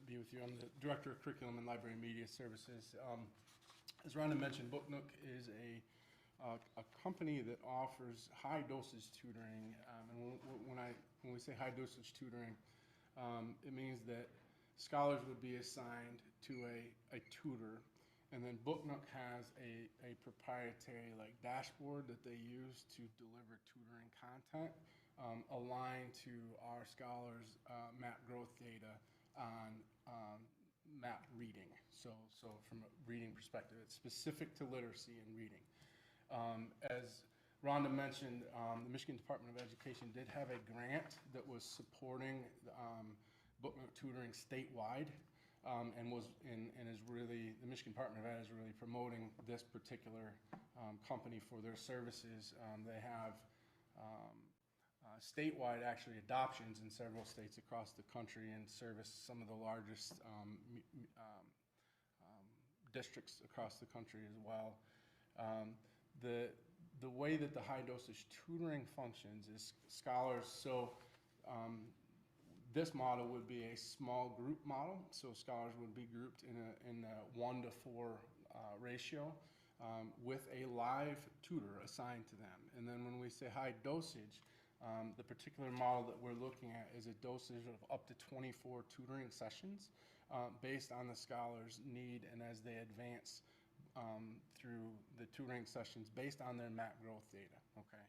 be with you. I'm the Director of Curriculum and Library Media Services. As Rhonda mentioned, Book Nook is a company that offers high dosage tutoring. And when we say high dosage tutoring, it means that scholars would be assigned to a tutor, and then Book Nook has a proprietary dashboard that they use to deliver tutoring content aligned to our scholars' MAP growth data on MAP reading. So from a reading perspective, it's specific to literacy and reading. As Rhonda mentioned, the Michigan Department of Education did have a grant that was supporting Book Nook tutoring statewide, and is really, the Michigan Department of Ed is really promoting this particular company for their services. They have statewide actually adoptions in several states across the country and service some of the largest districts across the country as well. The way that the high dosage tutoring functions is scholars, this model would be a small group model, so scholars would be grouped in a 1-to-4 ratio with a live tutor assigned to them. And then when we say high dosage, the particular model that we're looking at is a dosage of up to 24 tutoring sessions based on the scholar's need and as they advance through the tutoring sessions based on their MAP growth data. Okay.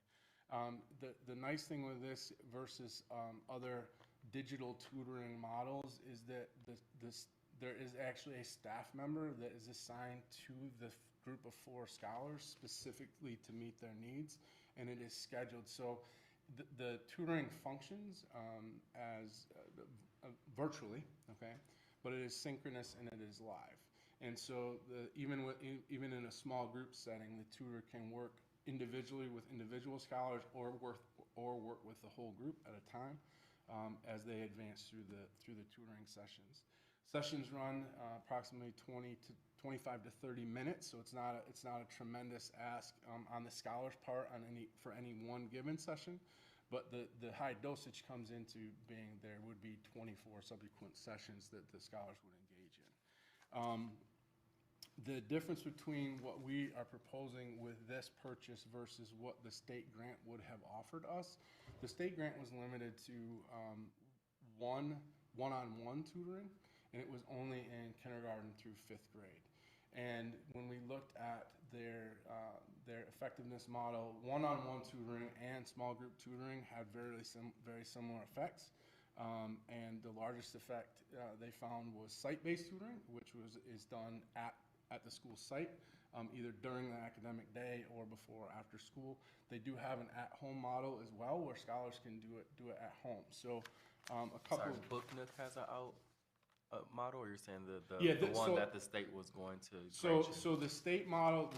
The nice thing with this versus other digital tutoring models is that there is actually a staff member that is assigned to the group of 4 scholars specifically to meet their needs, and it is scheduled. So the tutoring functions as virtually, okay, but it is synchronous and it is live. And so even in a small group setting, the tutor can work individually with individual scholars or work with the whole group at a time as they advance through the tutoring sessions. Sessions run approximately 25 to 30 minutes, so it's not a tremendous ask on the scholar's part for any one given session. But the high dosage comes into being there would be 24 subsequent sessions that the scholars would engage in. The difference between what we are proposing with this purchase versus what the state grant would have offered us, the state grant was limited to one-on-one tutoring, and it was only in kindergarten through 5th grade. And when we looked at their effectiveness model, one-on-one tutoring and small group tutoring had very similar effects. And the largest effect they found was site-based tutoring, which is done at the school site, either during the academic day or before or after school. They do have an at-home model as well, where scholars can do it at home. So a couple. Sorry, Book Nook has a model, or you're saying Yeah, the one so- that the state was going to So, grant you? so the state model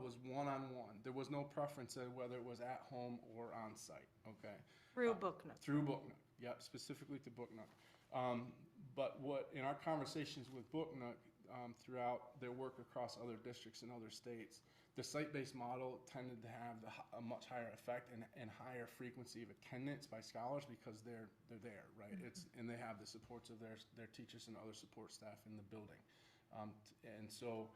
was one-on-one. There was no preference of whether it was at home or on site. Okay. Through Book Nook. Through Book Nook, yep, specifically to Book Nook. But what, in our conversations with Book Nook, throughout their work across other districts and other states, the site-based model tended to have a much higher effect and higher frequency of attendance by scholars because they're there, right? And they have the supports of their teachers and other support staff in the building. And so,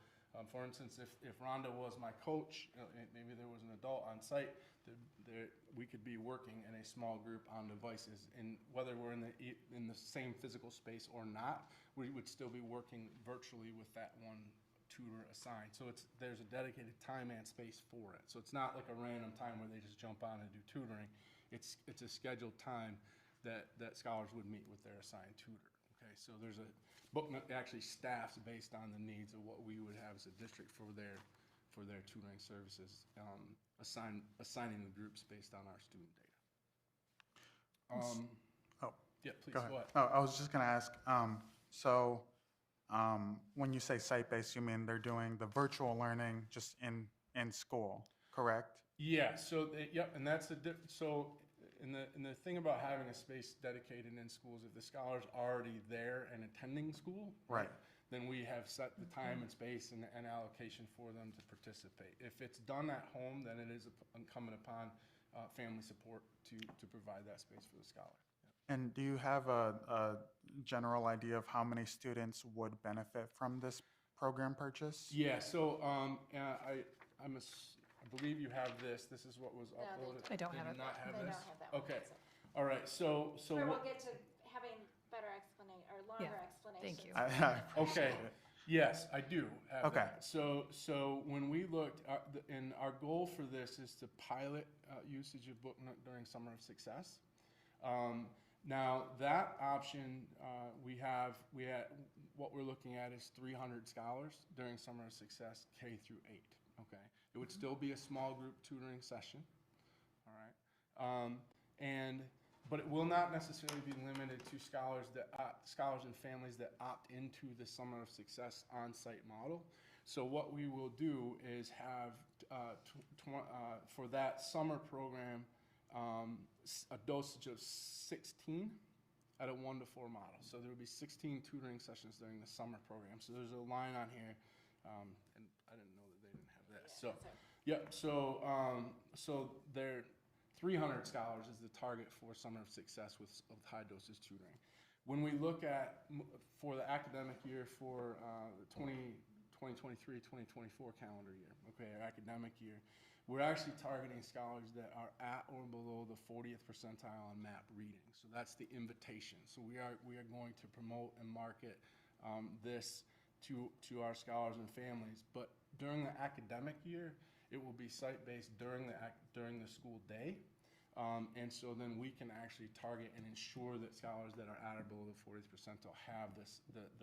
for instance, if Rhonda was my coach, and maybe there was an adult on site, we could be working in a small group on devices, and whether we're in the same physical space or not, we would still be working virtually with that one tutor assigned. So there's a dedicated time and space for it. So it's not like a random time where they just jump on and do tutoring. It's a scheduled time that scholars would meet with their assigned tutor. Okay, so there's a Book Nook actually staffs based on the needs of what we would have as a district for their tutoring services, assigning the groups based on our student data. Oh, Yeah, please, go ahead. go ahead. Oh, I was just going to ask, so when you say site-based, you mean they're doing the virtual learning just in school, correct? Yeah, so, yep, and that's and the thing about having a space dedicated in schools, if the scholar's already there and attending school, Right. then we have set the time and space and allocation for them to participate. If it's done at home, then it is incumbent upon family support to provide that space for the scholar. And do you have a general idea of how many students would benefit from this program purchase? Yeah, so I believe you have this. This is what was No, they uploaded. I don't They have do it. not have They this? don't have that one. Okay, so- all right, so Where we'll what? get to having better explanation, or longer explanations. thank you. I Okay, yes, I do have Okay. that. So when we looked, and our goal for this is to pilot usage of Book Nook during Summer of Success. Now, that option, what we're looking at is 300 scholars during Summer of Success, K through 8, okay? It would still be a small group tutoring session, all right? But it will not necessarily be limited to scholars and families that opt into the Summer of Success on-site model. So what we will do is have, for that summer program, a dosage of 16 at a 1-to-4 model. So there will be 16 tutoring sessions during the summer program. So there's a line on here, and I didn't know that they didn't have this. Yeah, So, that's it. yep, so there 300 scholars is the target for Summer of Success with high dosage tutoring. When we look at, for the academic year for the 2023-2024 calendar year, okay, our academic year, we're actually targeting scholars that are at or below the 40th percentile on MAP reading. So that's the invitation. So we are going to promote and market this to our scholars and families. But during the academic year, it will be site-based during the school day. And so then we can actually target and ensure that scholars that are at or below the 40th percentile have the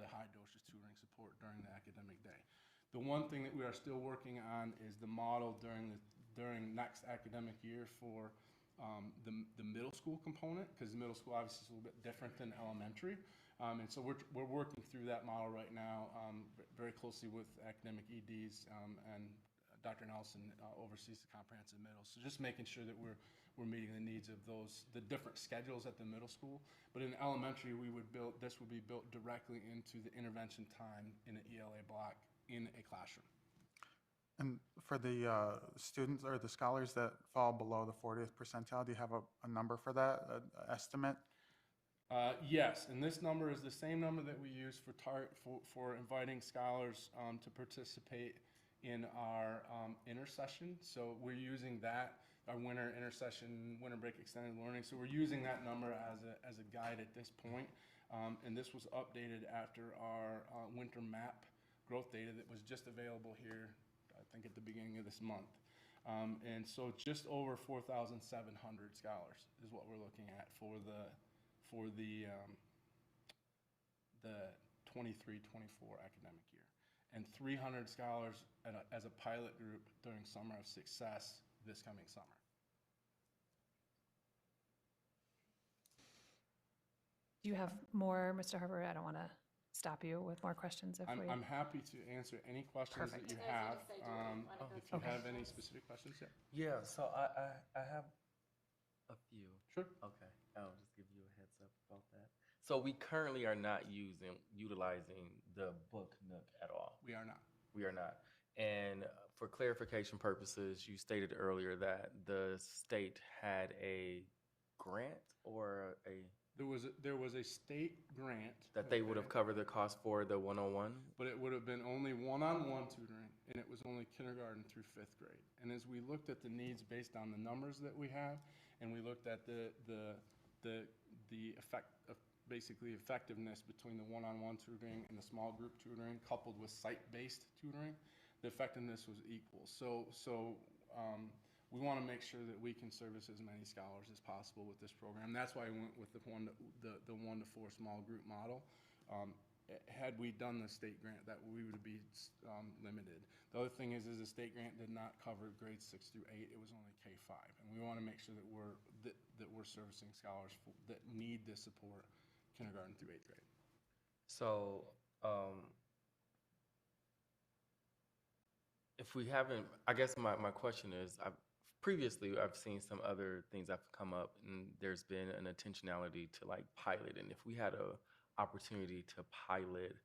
high dosage tutoring support during the academic day. The one thing that we are still working on is the model during next academic year for the middle school component, because the middle school obviously is a little bit different than elementary. And so we're working through that model right now very closely with academic EDs, and Dr. Nelson oversees the comprehensive middle. So just making sure that we're meeting the needs of the different schedules at the middle school. But in elementary, this would be built directly into the intervention time in an ELA block in a classroom. And for the students or the scholars that fall below the 40th percentile, do you have a number for that, an estimate? Yes, and this number is the same number that we use for inviting scholars to participate in our intersession. So we're using that, our winter intersession, winter break extended learning. So we're using that number as a guide at this point. And this was updated after our winter MAP growth data that was just available here, I think at the beginning of this month. And so just over 4,700 scholars is what we're looking at for the 23-24 academic year. And 300 scholars as a pilot group during Summer of Success this coming summer. Do you have more, Mr. Harper? I don't want to stop you with more questions if we. I'm happy to answer any questions that Perfect. you I was gonna have. say, do we wanna go If through you have questions? any specific questions, yeah. Yeah, so I have a few. Sure. Okay, I'll just give you a heads up about that. So we currently are not utilizing the Book Nook at all. We are not. We are not. And for clarification purposes, you stated earlier that the state had a grant or There was a state grant. that they would have okay, covered the cost for the one-on-one? but it would have been only one-on-one tutoring, and it was only kindergarten through 5th grade. And as we looked at the needs based on the numbers that we have, and we looked at the effect of basically effectiveness between the one-on-one tutoring and the small group tutoring, coupled with site-based tutoring, the effectiveness was equal. So we want to make sure that we can service as many scholars as possible with this program. That's why we went with the 1 to 4 small group model. Had we done the state grant, that we would be limited. The other thing is the state grant did not cover grades 6 through 8. It was only K-5, and we want to make sure that we're servicing scholars that need this support kindergarten through 8th grade. So, if we haven't, I guess my question is, previously I've seen some other things that have come up, and there's been an intentionality to like pilot. And if we had a opportunity to pilot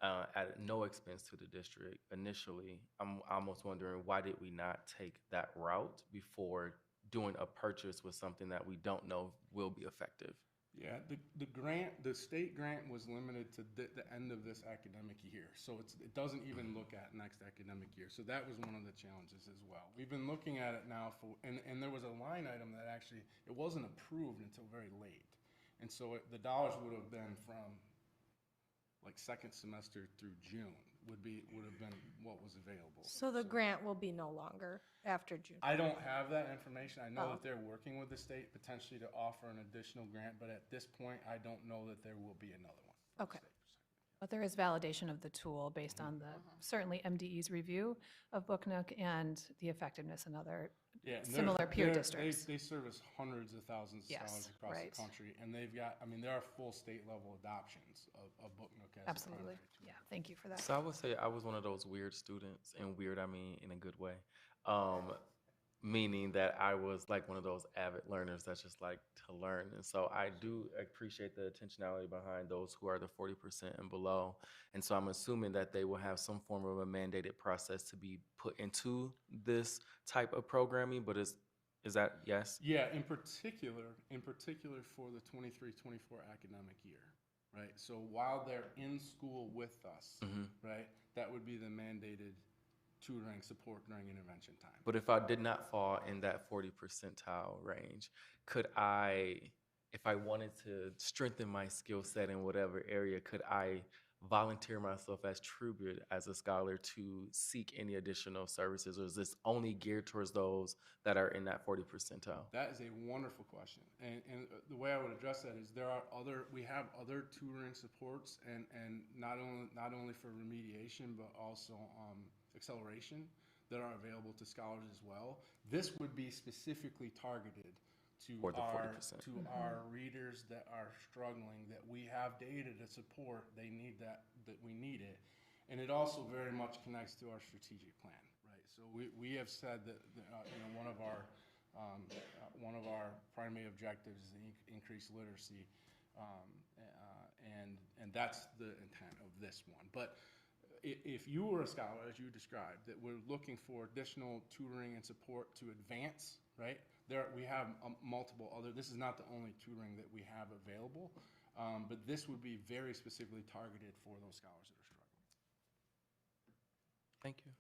at no expense to the district initially, I'm almost wondering, why did we not take that route before doing a purchase with something that we don't know will be effective? Yeah, the state grant was limited to the end of this academic year. So it doesn't even look at next academic year. So that was one of the challenges as well. We've been looking at it now and there was a line item that actually, it wasn't approved until very late. And so the dollars would have been from like second semester through June would have been what was available. So the grant will be no longer after June. I don't have that information. I know Oh. that they're working with the state potentially to offer an additional grant, but at this point, I don't know that there will be another one. from the Okay. state. But there is validation of the tool based on the, certainly MDE's review of Book Nook and the effectiveness in other Yeah, and similar peer they're- districts. They service hundreds of thousands of Yes, scholars across right. the country, and they've got, I mean, there are full state level adoptions of Book Nook as a Absolutely. primary tool. Yeah, thank you for that. So I would say I was one of those weird students, and weird I mean in a good way. Meaning that I was like one of those avid learners that's just like to learn. And so I do appreciate the intentionality behind those who are the 40% and below. And so I'm assuming that they will have some form of a mandated process to be put into this type of programming, but is that yes? Yeah, in particular for the 23-24 academic year, right? So while they're in school with us, right, that would be the mandated tutoring support during intervention time. But if I did not fall in that 40 percentile range, could I, if I wanted to strengthen my skill set in whatever area, could I volunteer myself as tribute as a scholar to seek any additional services, or is this only geared towards those that are in that 40 percentile? That is a wonderful question. And the way I would address that is we have other tutoring supports and not only for remediation, but also acceleration that are available to scholars as well. This would be specifically targeted to For the 40%. our readers that are struggling, that we have data to support, they need that we need it. And it also very much connects to our strategic plan, right? So we have said that one of our primary objectives is increase literacy, and that's the intent of this one. But if you were a scholar, as you described, that we're looking for additional tutoring and support to advance, right? We have multiple other, this is not the only tutoring that we have available, but this would be very specifically targeted for those scholars that are struggling. Thank you.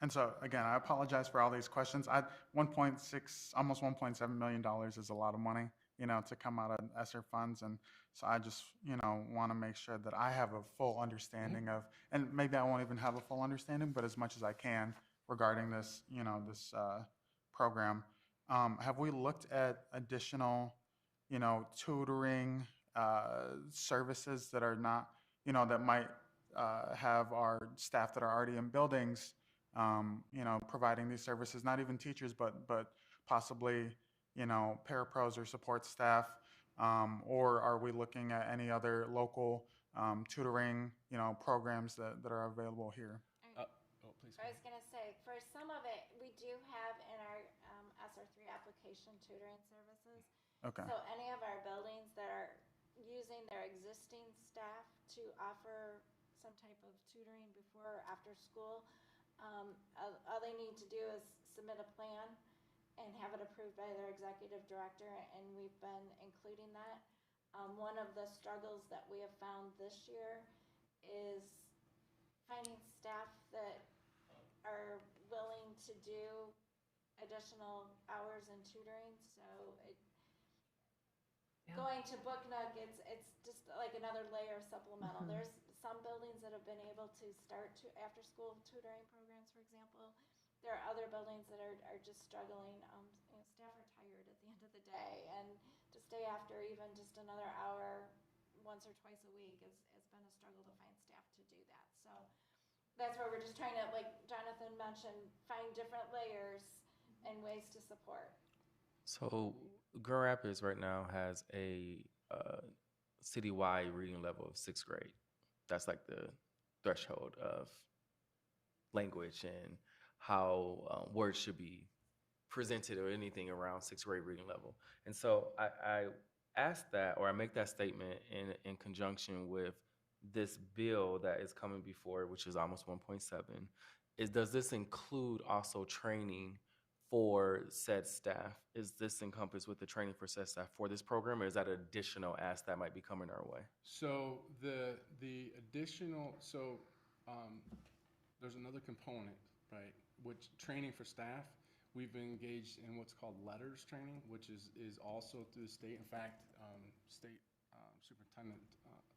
And so, again, I apologize for all these questions. 1.6, almost $1.7 million is a lot of money, to come out of ESSER funds. And so I just, want to make sure that I have a full understanding of, and maybe I won't even have a full understanding, but as much as I can regarding this, this program. Have we looked at additional, tutoring services that are not, that might have our staff that are already in buildings, providing these services, not even teachers, but possibly, parapros or support staff? Or are we looking at any other local tutoring, programs that are available here? Oh, please. I was gonna say, for some of it, we do have in our SR3 application tutoring services. Okay. So any of our buildings that are using their existing staff to offer some type of tutoring before or after school, all they need to do is submit a plan and have it approved by their executive director, and we've been including that. One of the struggles that we have found this year is finding staff that are willing to do additional hours in tutoring. So Yeah. going to Book Nook, it's just like another layer of supplemental. There's some buildings that have been able to start to after school tutoring programs, for example. There are other buildings that are just struggling. Staff are tired at the end of the day, and to stay after even just another hour once or twice a week has been a struggle to find staff to do that. So that's where we're just trying to, like Jonathan mentioned, find different layers and ways to support. So Grand Rapids right now has a citywide reading level of sixth grade. That's like the threshold of language and how words should be presented or anything around sixth grade reading level. And so I ask that, or I make that statement in conjunction with this bill that is coming before, which is almost 1.7. Does this include also training for said staff? Is this encompassed with the training for said staff for this program, or is that an additional ask that might be coming our way? So the additional, there's another component, right, which training for staff. We've been engaged in what's called letters training, which is also through the state. In fact,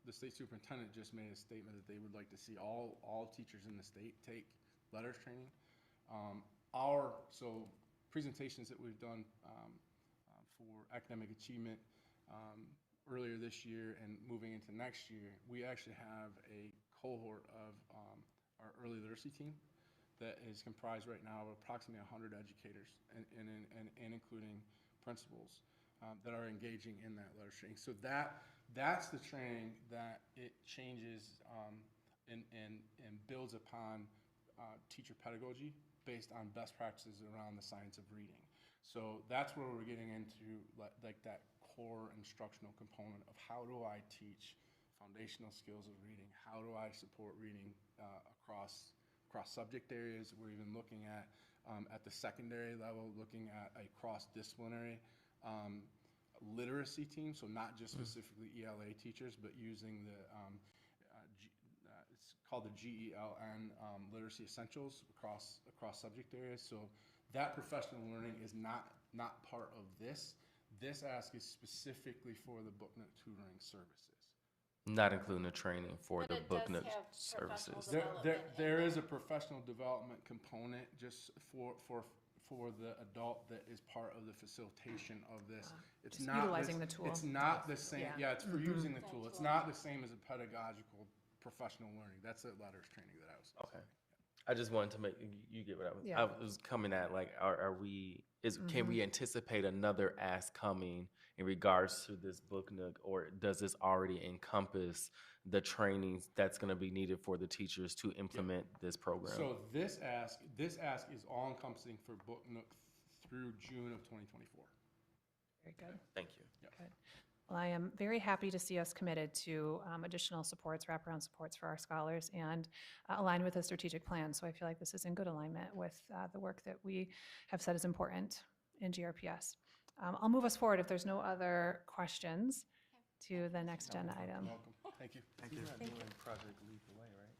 the state superintendent just made a statement that they would like to see all teachers in the state take letters training. So presentations that we've done for academic achievement earlier this year and moving into next year, we actually have a cohort of our early literacy team that is comprised right now of approximately 100 educators and including principals that are engaging in that letters training. So that's the training that it changes and builds upon teacher pedagogy based on best practices around the science of reading. So that's where we're getting into like that core instructional component of how do I teach foundational skills of reading? How do I support reading across subject areas? We're even looking at the secondary level, looking at a cross-disciplinary literacy team, so not just specifically ELA teachers, but using it's called the GELN Literacy Essentials across subject areas. So that professional learning is not part of this. This ask is specifically for the Book Nook tutoring services. Not including the training for But the it Book does Nook have services. professional There is a professional development component just for the adult that is part of the facilitation of this. It's Just not utilizing the tool. It's not the same. Yeah. Yeah, it's for using the tool. It's not the same as a pedagogical professional learning. That's the letters training that I was. Okay. I just wanted to make you get what Yeah. I was coming at. Like, can we anticipate another ask coming in regards to this Book Nook, or does this already encompass the trainings that's going to be needed for the teachers to implement this program? So this ask is all encompassing for Book Nook through June of 2024. Very good. Thank you. Good. Well, I am very happy to see us committed to additional supports, wraparound supports for our scholars, and aligned with the strategic plan. So I feel like this is in good alignment with the work that we have said is important in GRPS. I'll move us forward if there's no other questions to the next agenda item. Welcome. Thank you. Thank you. You're not doing Project Leap Away, right?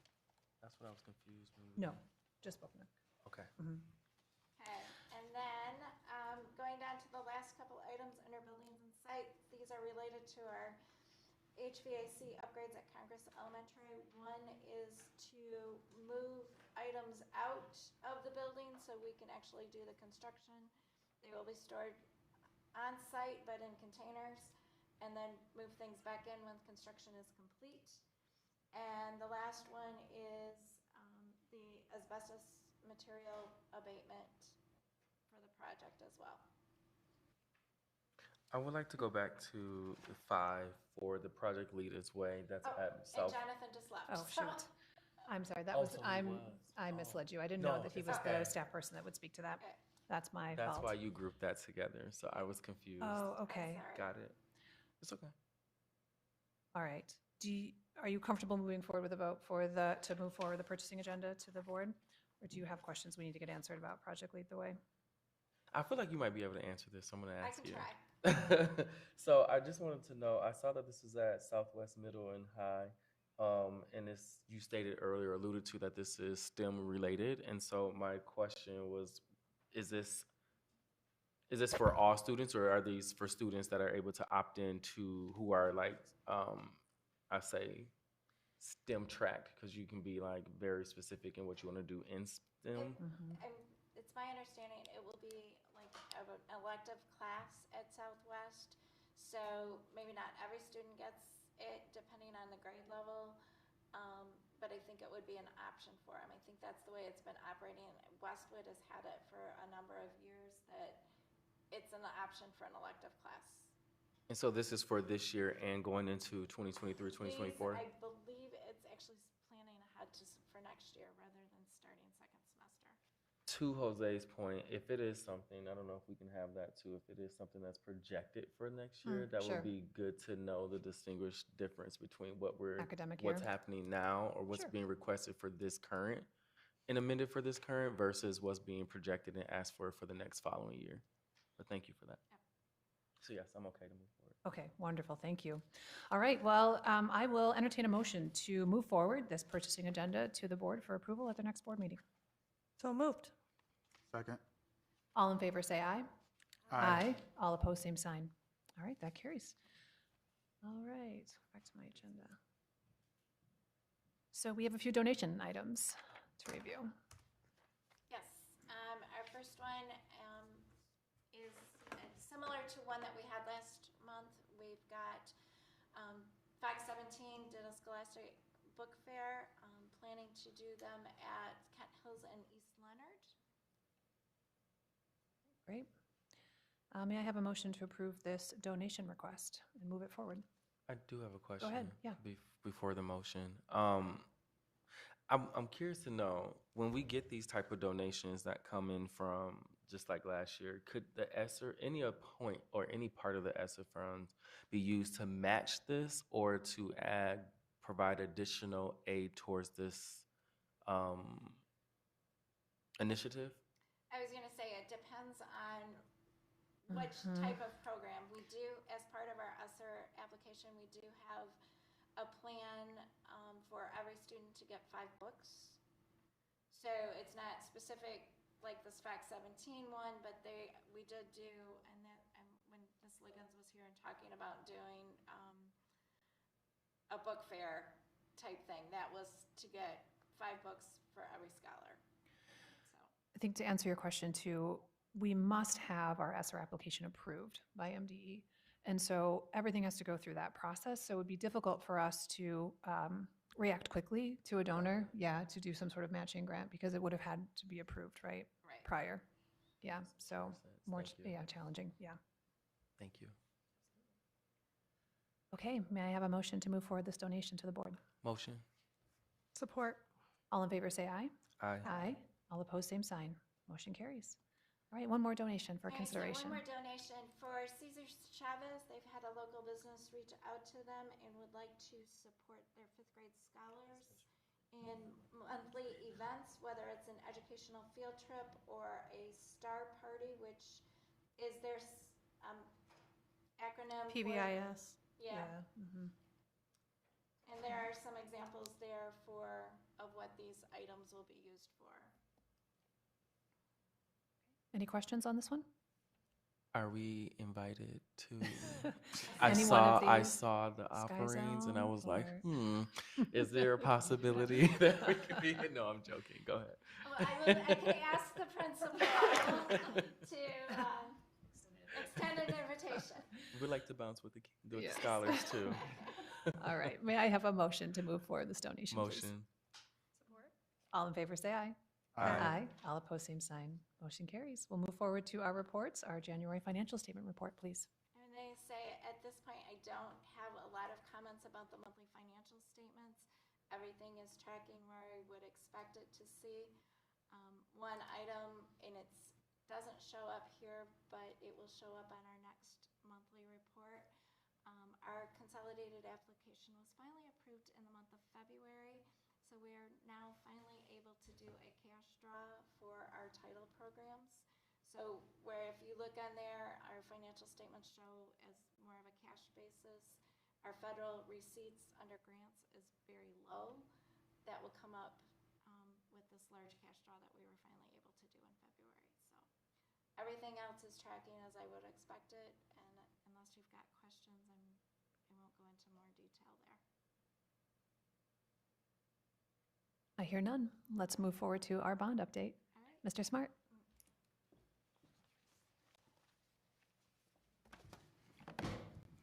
That's what I was confused. No, just Book Nook. Okay. Okay, and then, going down to the last couple items under buildings and site, these are related to our HVAC upgrades at Congress Elementary. One is to move items out of the building so we can actually do the construction. They will be stored on site but in containers, and then move things back in when construction is complete. And the last one is the asbestos material abatement for the project as well. I would like to go back to the 5 for the Project Lead Its Way. That's at And South. Jonathan just left. Oh, so- shoot. I'm sorry, that Oh, was, so he I was. misled Oh. you. I didn't know No, that he it's was the okay. staff person that would speak to that. Okay. That's my That's fault. why you grouped that together. So I was confused. Oh, I'm okay. sorry. Got it. It's okay. All right. Are you comfortable moving forward with a vote to move forward the purchasing agenda to the board? Or do you have questions we need to get answered about Project Lead the Way? I feel like you might be able to answer this. So I'm going to I ask can you. try. So I just wanted to know, I saw that this is at Southwest Middle and High. And this, you stated earlier, alluded to that this is STEM related. And so my question was, is this for all students, or are these for students that are able to opt into who are like, I say STEM tracked, because you can be like very specific in what you want to do in STEM? It's my understanding it will be like an elective class at Southwest. So maybe not every student gets it depending on the grade level. But I think it would be an option for them. I think that's the way it's been operating. Westwood has had it for a number of years, that it's an option for an elective class. And so this is for this year and going into 2023, 2024? These, I believe it's actually planning ahead for next year rather than starting second semester. To Jose's point, if it is something, I don't know if we can have that too, if it is something that's projected for next year, that sure. would be good to know the distinguished difference between what's year. happening now, or what's Sure. being requested for this current and amended for this current versus what's being projected and asked for the next following year. But thank you for that. Yep. So yes, I'm okay to move forward. Okay, wonderful, thank you. All right, well, I will entertain a motion to move forward this purchasing agenda to the board for approval at the next board meeting. So moved. Second. All in favor, say aye. Aye. All opposed, same sign. All right, that carries. All right, back to my agenda. So we have a few donation items to review. Yes, our first one is similar to one that we had last month. We've got Fox 17 did a Scholastic Book Fair, planning to do them at Kent Hills and East Leonard. Great. May I have a motion to approve this donation request and move it forward? I do have a question. ahead, yeah. Before the motion. I'm curious to know, when we get these type of donations that come in from, just like last year, could the ESSER, any point or any part of the ESSER funds be used to match this, or to provide additional aid towards this initiative? I was going to say, it depends on which type of program. We do, as part of our ESSER application, we do have a plan for every student to get 5 books. So it's not specific like this Fact 17 one, but we did do, and when Ms. Liggins was here and talking about doing a book fair type thing, that was to get 5 books for every scholar. So. I think to answer your question too, we must have our ESSER application approved by MDE. And so everything has to go through that process. So it would be difficult for us to react quickly to a donor, to do some sort of matching grant, because it would have had to be approved, right? Right. Prior. Yeah, so more, Thank you. challenging, yeah. Thank you. Okay, may I have a motion to move forward this donation to the board? Motion. Support. All in favor, say aye. Aye. Aye. All opposed, same sign. Motion carries. All right, one more donation for Okay, consideration. So one more donation for Cesar Chavez. They've had a local business reach out to them and would like to support their 5th grade scholars in monthly events, whether it's an educational field trip or a star party, which is their acronym. PBIS. Yeah. Mhm. And there are some examples there of what these items will be used for. Any questions on this one? Are we invited to? Any one of I these? saw the Sky offerings and I Zone was like, or- is there a possibility that we could be? No, I'm joking. Go ahead. Well, I could ask the principal to extend an invitation. We like to bounce with the Yes. scholars too. All right, may I have a motion to move forward this donation, please? Motion. All in favor, say aye. Aye. All opposed, same sign. Motion carries. We'll move forward to our reports. Our January financial statement report, please. And I say, at this point, I don't have a lot of comments about the monthly financial statements. Everything is tracking where I would expect it to see. One item, and it doesn't show up here, but it will show up on our next monthly report. Our consolidated application was finally approved in the month of February, so we are now finally able to do a cash draw for our title programs. So where if you look on there, our financial statements show as more of a cash basis. Our federal receipts under grants is very low. That will come up with this large cash draw that we were finally able to do in February. So everything else is tracking as I would expect it, and unless you've got questions, I won't go into more detail there. I hear none. Let's move forward to our bond update. All right. Mr. Smart?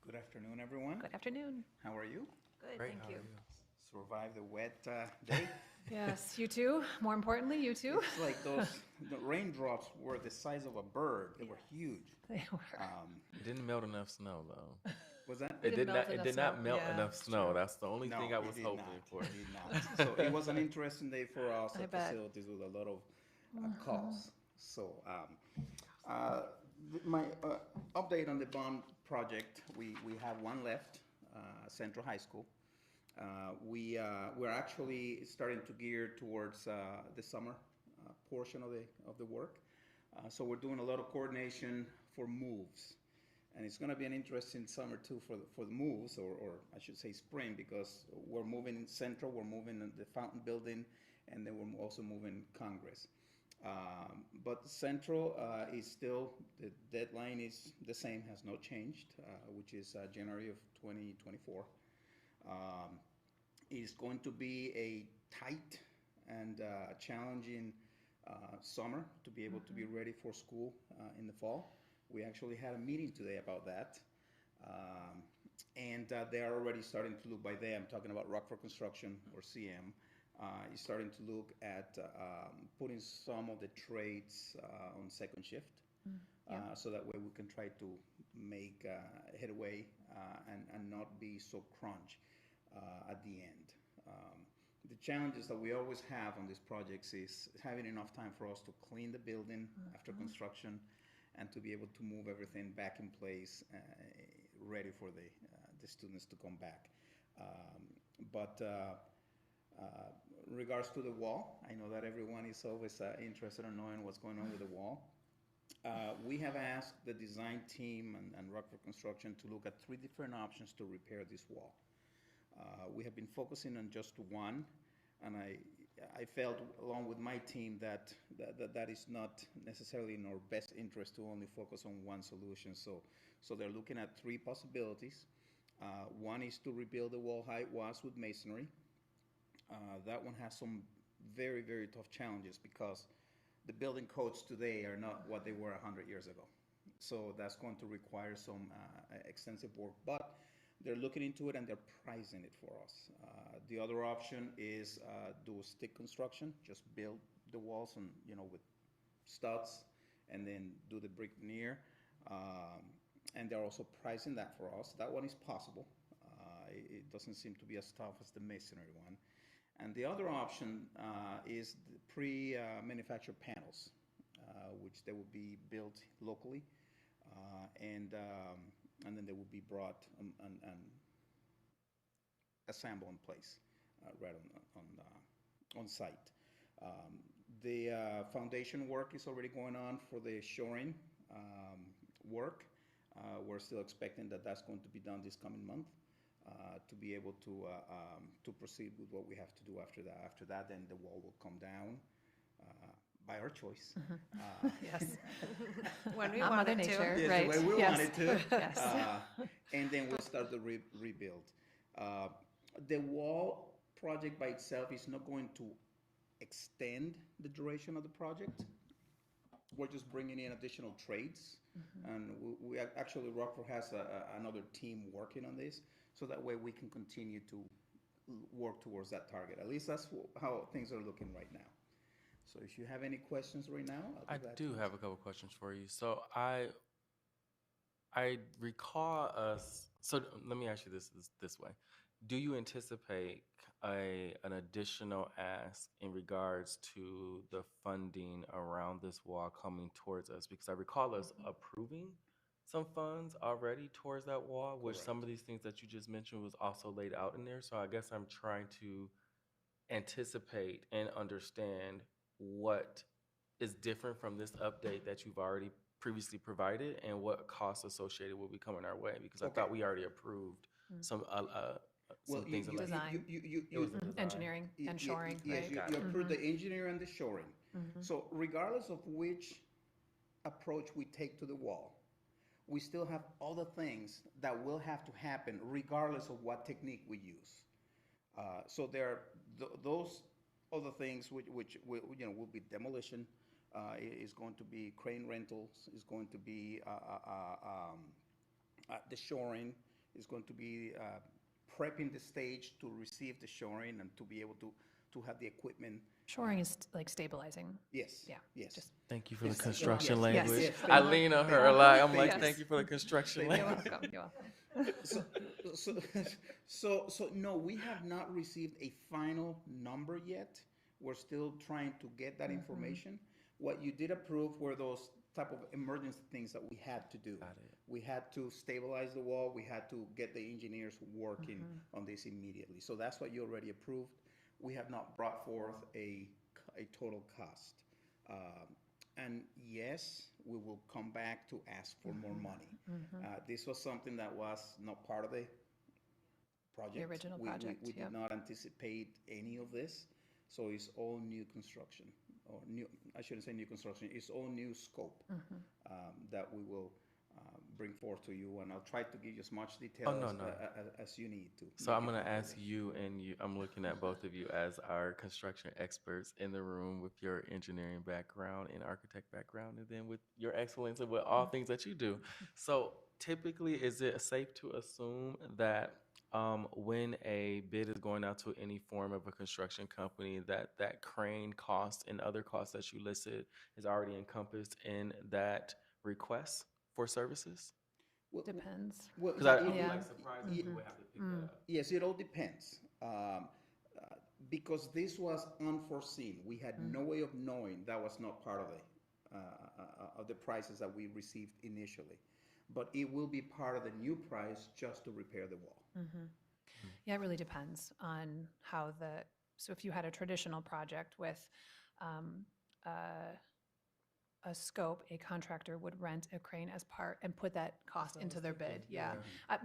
Good afternoon, everyone. Good afternoon. How are you? Good, Great, thank how are you. Survived the wet day? Yes, you too. More importantly, you too. It's like those, the raindrops were the size of a bird. They were huge. They were. It didn't melt enough snow though. Was that? It didn't did melt not. It enough did not snow. melt Yeah, enough snow. That's the only thing I it was did hoping not. for. It did not. So it was an interesting day for us I at bet. facilities with a lot of calls. So my update on the bond project, we have one left, Central High School. We're actually starting to gear towards the summer portion of the work. So we're doing a lot of coordination for moves. And it's going to be an interesting summer too for the moves, or I should say spring, because we're moving in Central, we're moving in the Fountain Building, and then we're also moving Congress. But Central is still, the deadline is the same, has not changed, which is January of 2024. It's going to be a tight and challenging summer to be able to be ready for school in the fall. We actually had a meeting today about that. And they are already starting to look, by they, I'm talking about Rockford Construction, or CM, is starting to look at putting some of the trades on second shift. So that way we can try to make headway and not be so crunch at the end. The challenges that we always have on these projects is having enough time for us to clean the building after construction and to be able to move everything back in place, ready for the students to come back. But regards to the wall, I know that everyone is always interested in knowing what's going on with the wall. We have asked the design team and Rockford Construction to look at 3 different options to repair this wall. We have been focusing on just one, and I felt, along with my team, that is not necessarily in our best interest to only focus on one solution. So they're looking at 3 possibilities. One is to rebuild the wall how it was with masonry. That one has some very, very tough challenges because the building codes today are not what they were 100 years ago. So that's going to require some extensive work, but they're looking into it and they're pricing it for us. The other option is do a stick construction, just build the walls and, with studs, and then do the brick veneer. And they're also pricing that for us. That one is possible. It doesn't seem to be as tough as the masonry one. And the other option is the pre-manufactured panels, which they will be built locally, and then they will be brought and assembled in place right on site. The foundation work is already going on for the shoring work. We're still expecting that that's going to be done this coming month. To be able to proceed with what we have to do after that. After that, then the wall will come down by our choice. Yes. When we Not want Mother it to. Nature, Yes, right? the way we Yes. wanted to. Yes. And then we'll start the rebuild. The wall project by itself is not going to extend the duration of the project. We're just bringing in additional trades. And actually, Rockford has another team working on this, so that way we can continue to work towards that target. At least that's how things are looking right now. So if you have any questions right now, I'll I be glad do to have a couple questions for you. So I recall us. So let me ask you this way: do you anticipate an additional ask in regards to the funding around this wall coming towards us? Because I recall us approving some funds already towards that wall, which some of these things that you just mentioned was also laid out in there. So I guess I'm trying to anticipate and understand what is different from this update that you've already previously provided and what costs associated will be coming our way, because I Okay. thought we already approved some Well, things in like Design. it was the design. Engineering and shoring, Yes, right? you approved the engineering and the shoring. So regardless of which approach we take to the wall, we still have other things that will have to happen regardless of what technique we use. So there are those other things which will, will be demolition, is going to be crane rentals, is going to be the shoring, is going to be prepping the stage to receive the shoring and to be able to have the equipment. Shoring is like stabilizing. Yes. Yeah, Yes. just- Thank you for the Yes, construction yes, language. yes, I thank you. lean on Thank her a you. lot. I'm like, Thank thank you. you for the construction Thank you. You're language. welcome. You're welcome. So no, we have not received a final number yet. We're still trying to get that information. What you did approve were those type of emergency things that we had to do. Got it. We had to stabilize the wall. We had to get the engineers working on this immediately. So that's what you already approved. We have not brought forth a total cost. And yes, we will come back to ask for more money. This was something that was not part of the project. The original project, We yep. did not anticipate any of this, so it's all new construction, or new, I shouldn't say new construction, it's all new scope that we will bring forth to you, and I'll try to give you as much detail no. as you need to. So make I'm it going to ask complete. you and you, I'm looking at both of you as our construction experts in the room with your engineering background and architect background, and then with your excellence and with all things that you do. So typically, is it safe to assume that when a bid is going out to any form of a construction company, that crane cost and other costs that you listed is already encompassed in that request for services? Well, Depends. well, Because I'm Yeah. like surprised if we would have to pick that up. yes, it all depends. Because this was unforeseen. We had no way of knowing that was not part of the prices that we received initially. But it will be part of the new price just to repair the wall. Yeah, it really depends on how so if you had a traditional project with a scope, a contractor would rent a crane as part and put that cost into their bid. Yeah.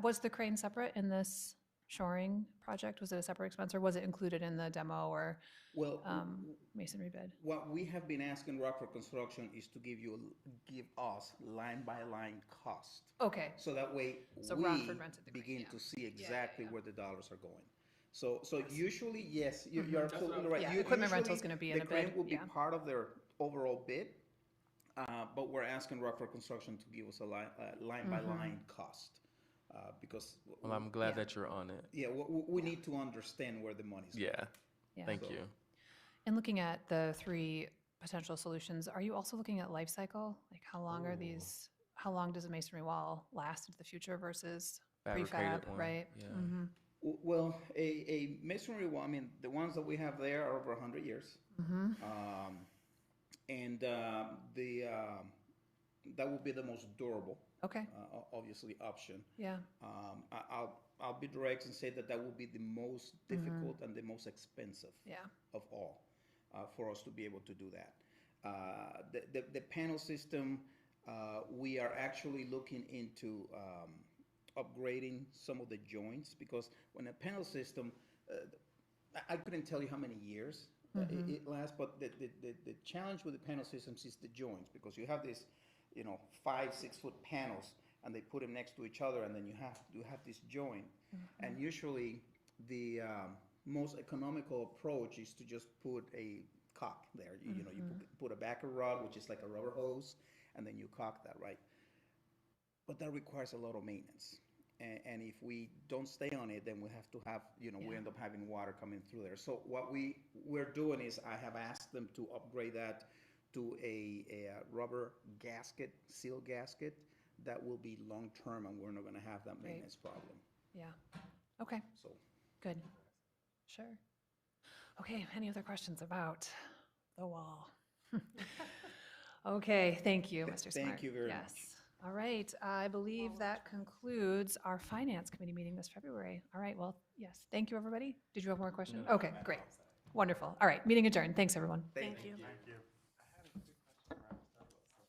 Was the crane separate in this shoring project? Was it a separate expense, or was it included in the demo or Well, masonry bid? what we have been asking Rockford Construction is to give us line by line cost. Okay. So that way So we Rockford rented the crane, begin yeah. to see exactly where the dollars are going. So usually, yes, you're absolutely right. Yeah, equipment rental's Usually, gonna be in a The crane bid, will be yeah. part of their overall bid, but we're asking Rockford Construction to give us a line by line cost. Because, Well, I'm glad Yeah. that you're on it. yeah, we need to understand where the money's going. Yeah. Yeah. Thank So- you. And looking at the three potential solutions, are you also looking at life cycle? Like how long does a masonry wall last into the future versus Fabricated prefab, one, right? yeah. Well, a masonry wall, I mean, the ones that we have there are over 100 years. And that will be the most durable, Okay, obviously, option. yeah, I'll be direct and say that will be the most difficult and the most expensive yeah. of all for us to be able to do that. The panel system, we are actually looking into upgrading some of the joints, because when a panel system, I couldn't tell you how many years It lasts, but the challenge with the panel systems is the joints, because you have this, 5-6 foot panels, and they put them next to each other, and then you have this joint. And usually, the most economical approach is to just put a caulk there. You put a backer rod, which is like a rubber hose, and then you caulk that, right? But that requires a lot of maintenance. And if we don't stay on it, then we have to have, we end up having water coming through there. So what we're doing is I have asked them to upgrade that to a rubber gasket, seal gasket, that will be long-term, and we're not gonna have that maintenance problem. Yeah. Okay, So, good. Sure. Okay, any other questions about the wall? Okay, thank you, Mr. Smart. Thank you very much. Yes. All right, I believe that concludes our Finance Committee meeting this February. All right, well, yes, thank you, everybody. Did you have more questions? Okay, great. Wonderful. All right, meeting adjourned. Thanks, everyone. Thank you. Thank you.